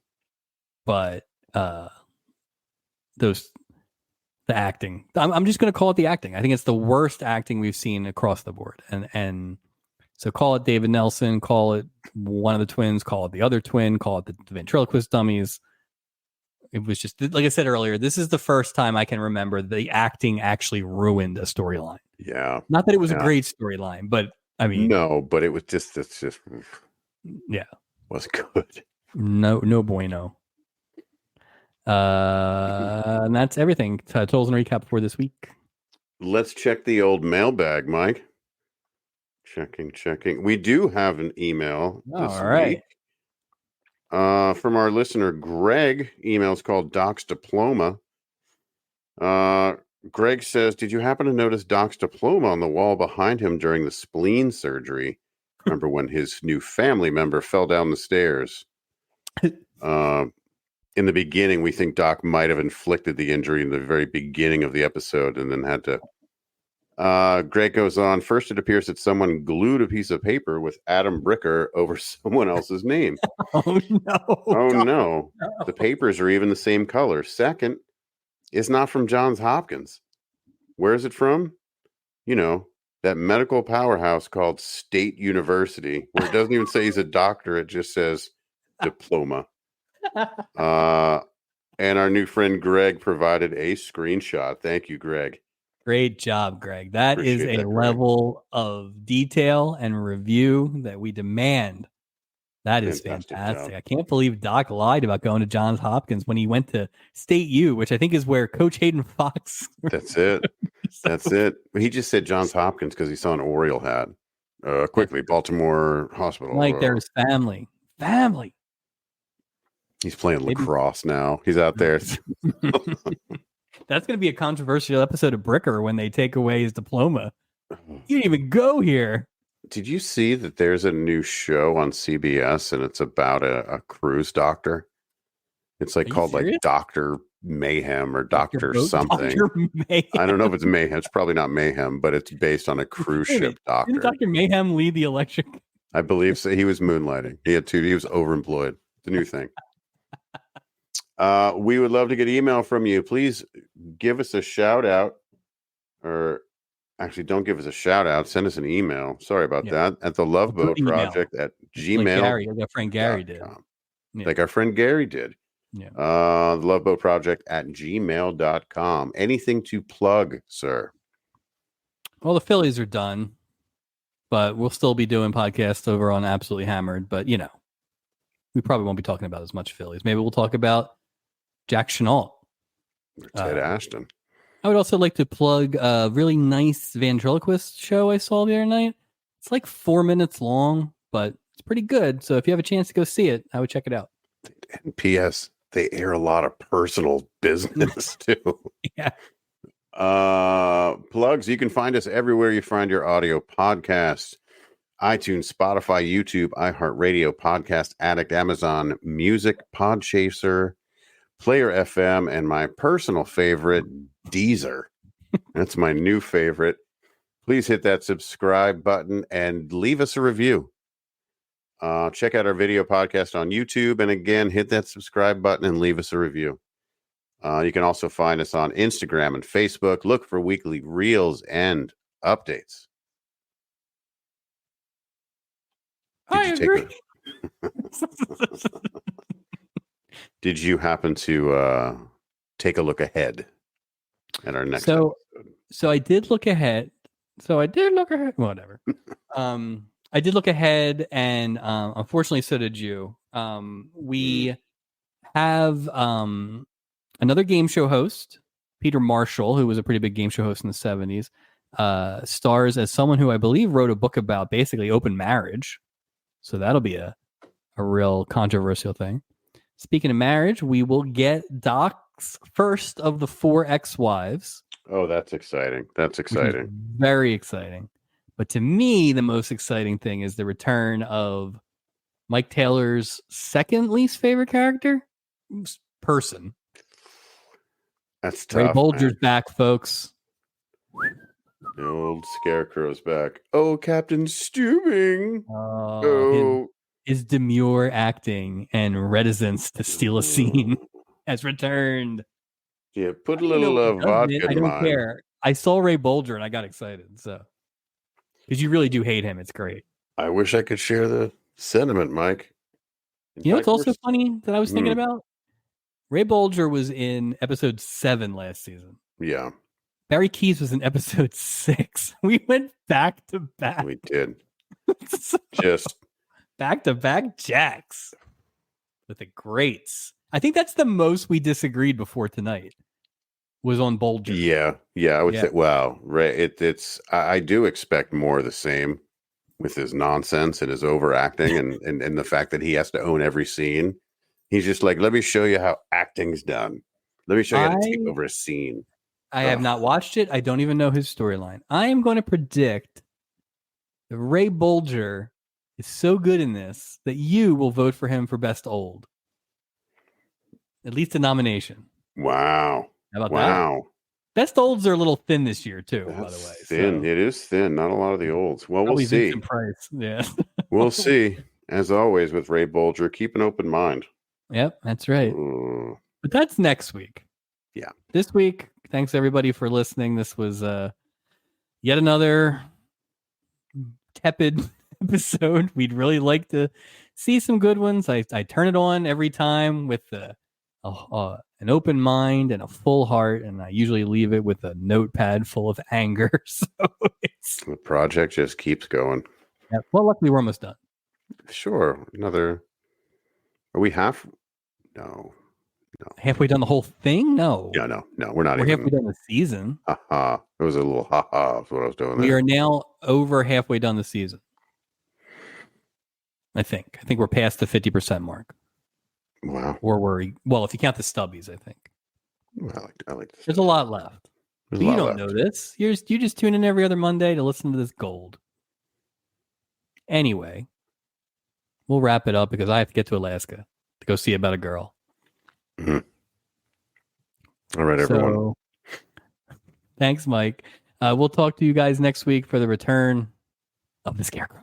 But the acting, I'm just going to call it the acting. I think it's the worst acting we've seen across the board. And so call it David Nelson, call it one of the twins, call it the other twin, call it the ventriloquist dummies. It was just, like I said earlier, this is the first time I can remember the acting actually ruined a storyline. Yeah. Not that it was a great storyline, but I mean, no, but it was just, it's just, yeah, wasn't good. No bueno. And that's everything. Totals and recap for this week. Let's check the old mailbag, Mike. Checking. We do have an email this week. From our listener, Greg. Email's called Doc's Diploma. Greg says, did you happen to notice Doc's diploma on the wall behind him during the spleen surgery? Remember when his new family member fell down the stairs? In the beginning, we think Doc might have inflicted the injury in the very beginning of the episode and then had to. Greg goes on. First, it appears that someone glued a piece of paper with Adam Bricker over someone else's name. Oh, no. Oh, God, no. The papers are even the same color. Second, it's not from Johns Hopkins. Where is it from? You know, that medical powerhouse called State University, where it doesn't even say he's a doctor. It just says diploma. And our new friend Greg provided a screenshot. Thank you, Greg. Great job, Greg. That Appreciate is a that, Greg. level of detail and review that we demand. That is Fantastic fantastic. job. I can't believe Doc lied about going to Johns Hopkins when he went to State U, which I think is where Coach Hayden Fox. That's it. That's it. He just said Johns Hopkins because he saw an Oriole hat. Quickly, Baltimore Hospital. Like there's family. He's playing lacrosse now. He's out there. That's going to be a controversial episode of Bricker when they take away his diploma. You didn't even go here. Did you see that there's a new show on CBS and it's about a cruise doctor? It's like called like Dr. Mayhem or Dr. something. Dr. Mayhem. I don't know if it's Mayhem. It's probably not Mayhem, but it's based on a cruise ship doctor. Didn't Dr. Mayhem lead the electric? I believe so. He was moonlighting. He was overemployed. The new thing. We would love to get email from you. Please give us a shout out, or actually don't give us a shout out. Send us an email. Sorry about that. At the Love Boat Project at Gmail. Like our friend Gary did. Yeah. Like our friend Gary did. Yeah. The Love Boat Project at gmail.com. Anything to plug, sir? Well, the Phillies are done, but we'll still be doing podcasts over on Absolutely Hammered. But, you know, we probably won't be talking about as much Phillies. Maybe we'll talk about Jack Chenault. Ted Ashton. I would also like to plug a really nice ventriloquist show I saw the other night. It's like 4 minutes long, but it's pretty good. So if you have a chance to go see it, I would check it out. And P.S. They air a lot of personal business too. Yeah. Plugs. You can find us everywhere you find your audio podcasts. iTunes, Spotify, YouTube, iHeartRadio, Podcast Addict, Amazon Music, Podchaser, Player FM, and my personal favorite, Deezer. That's my new favorite. please hit that subscribe button and leave us a review. Check out our video podcast on YouTube. And again, hit that subscribe button and leave us a review. You can also find us on Instagram and Facebook. Look for weekly reels and updates. I agree. Did you happen to take a look ahead at our next episode? So I did look ahead. Whatever. I did look ahead, and unfortunately, so did you. We have another game show host, Peter Marshall, who was a pretty big game show host in the 70s, stars as someone who I believe wrote a book about basically open marriage. So that'll be a real controversial thing. Speaking of marriage, we will get Doc's first of the 4 ex-wives. Oh, that's exciting. That's exciting. Very exciting. But to me, the most exciting thing is the return of Mike Taylor's second least favorite character person. That's tough. Ray Bolger's back, folks. The old Scarecrow's back. Oh, Captain Stubing. His demure acting and reticence to steal a scene has returned. Yeah, put a little vodka I in don't mine. care. I saw Ray Bolger and I got excited. So, because you really do hate him, it's great. I wish I could share the sentiment, Mike. You know what's also funny that I was thinking about? Ray Bolger was in episode 7 last season. Yeah. Barry Keys was in episode 6. We went back to back. We did. So, just back to back jacks with the greats. I think that's the most we disagreed before tonight was on Bolger. Yeah. I would say, wow, Ray, I do expect more of the same with his nonsense and his overacting and the fact that he has to own every scene. He's just like, let me show you how acting's done. Let me show you how to take over a scene. I have not watched it. I don't even know his storyline. I am going to predict that Ray Bolger is so good in this that you will vote for him for Best Old. At least a nomination. Wow. How about that? Best Olds are a little thin this year, too, by the way. Thin. So. It is thin. Not a lot of the olds. Well, we'll see. Price. Yeah. We'll see. As always with Ray Bolger, keep an open mind. Yep, that's right. But that's next week. Yeah. This week, thanks everybody for listening. This was yet another tepid episode. We'd really like to see some good ones. I turn it on every time with an open mind and a full heart, and I usually leave it with a notepad full of anger. So the project just keeps going. Yeah, well, luckily we're almost done. Sure. Are we half? No. Halfway done the whole thing? No. Yeah, no. We're not. We're halfway done the season. Ha. It was a little ha. That's what I was doing. We are now over halfway done the season. I think we're past the 50% mark. Wow. Or if you count the stubbies, I think. Well, I like this. There's a lot left. But you don't know this. You just tune in every other Monday to listen to this gold. Anyway, we'll wrap it up because I have to get to Alaska to go see About a Girl. Mm-hmm. All right, everyone. Thanks, Mike. We'll talk to you guys next week for the return of the Scarecrow.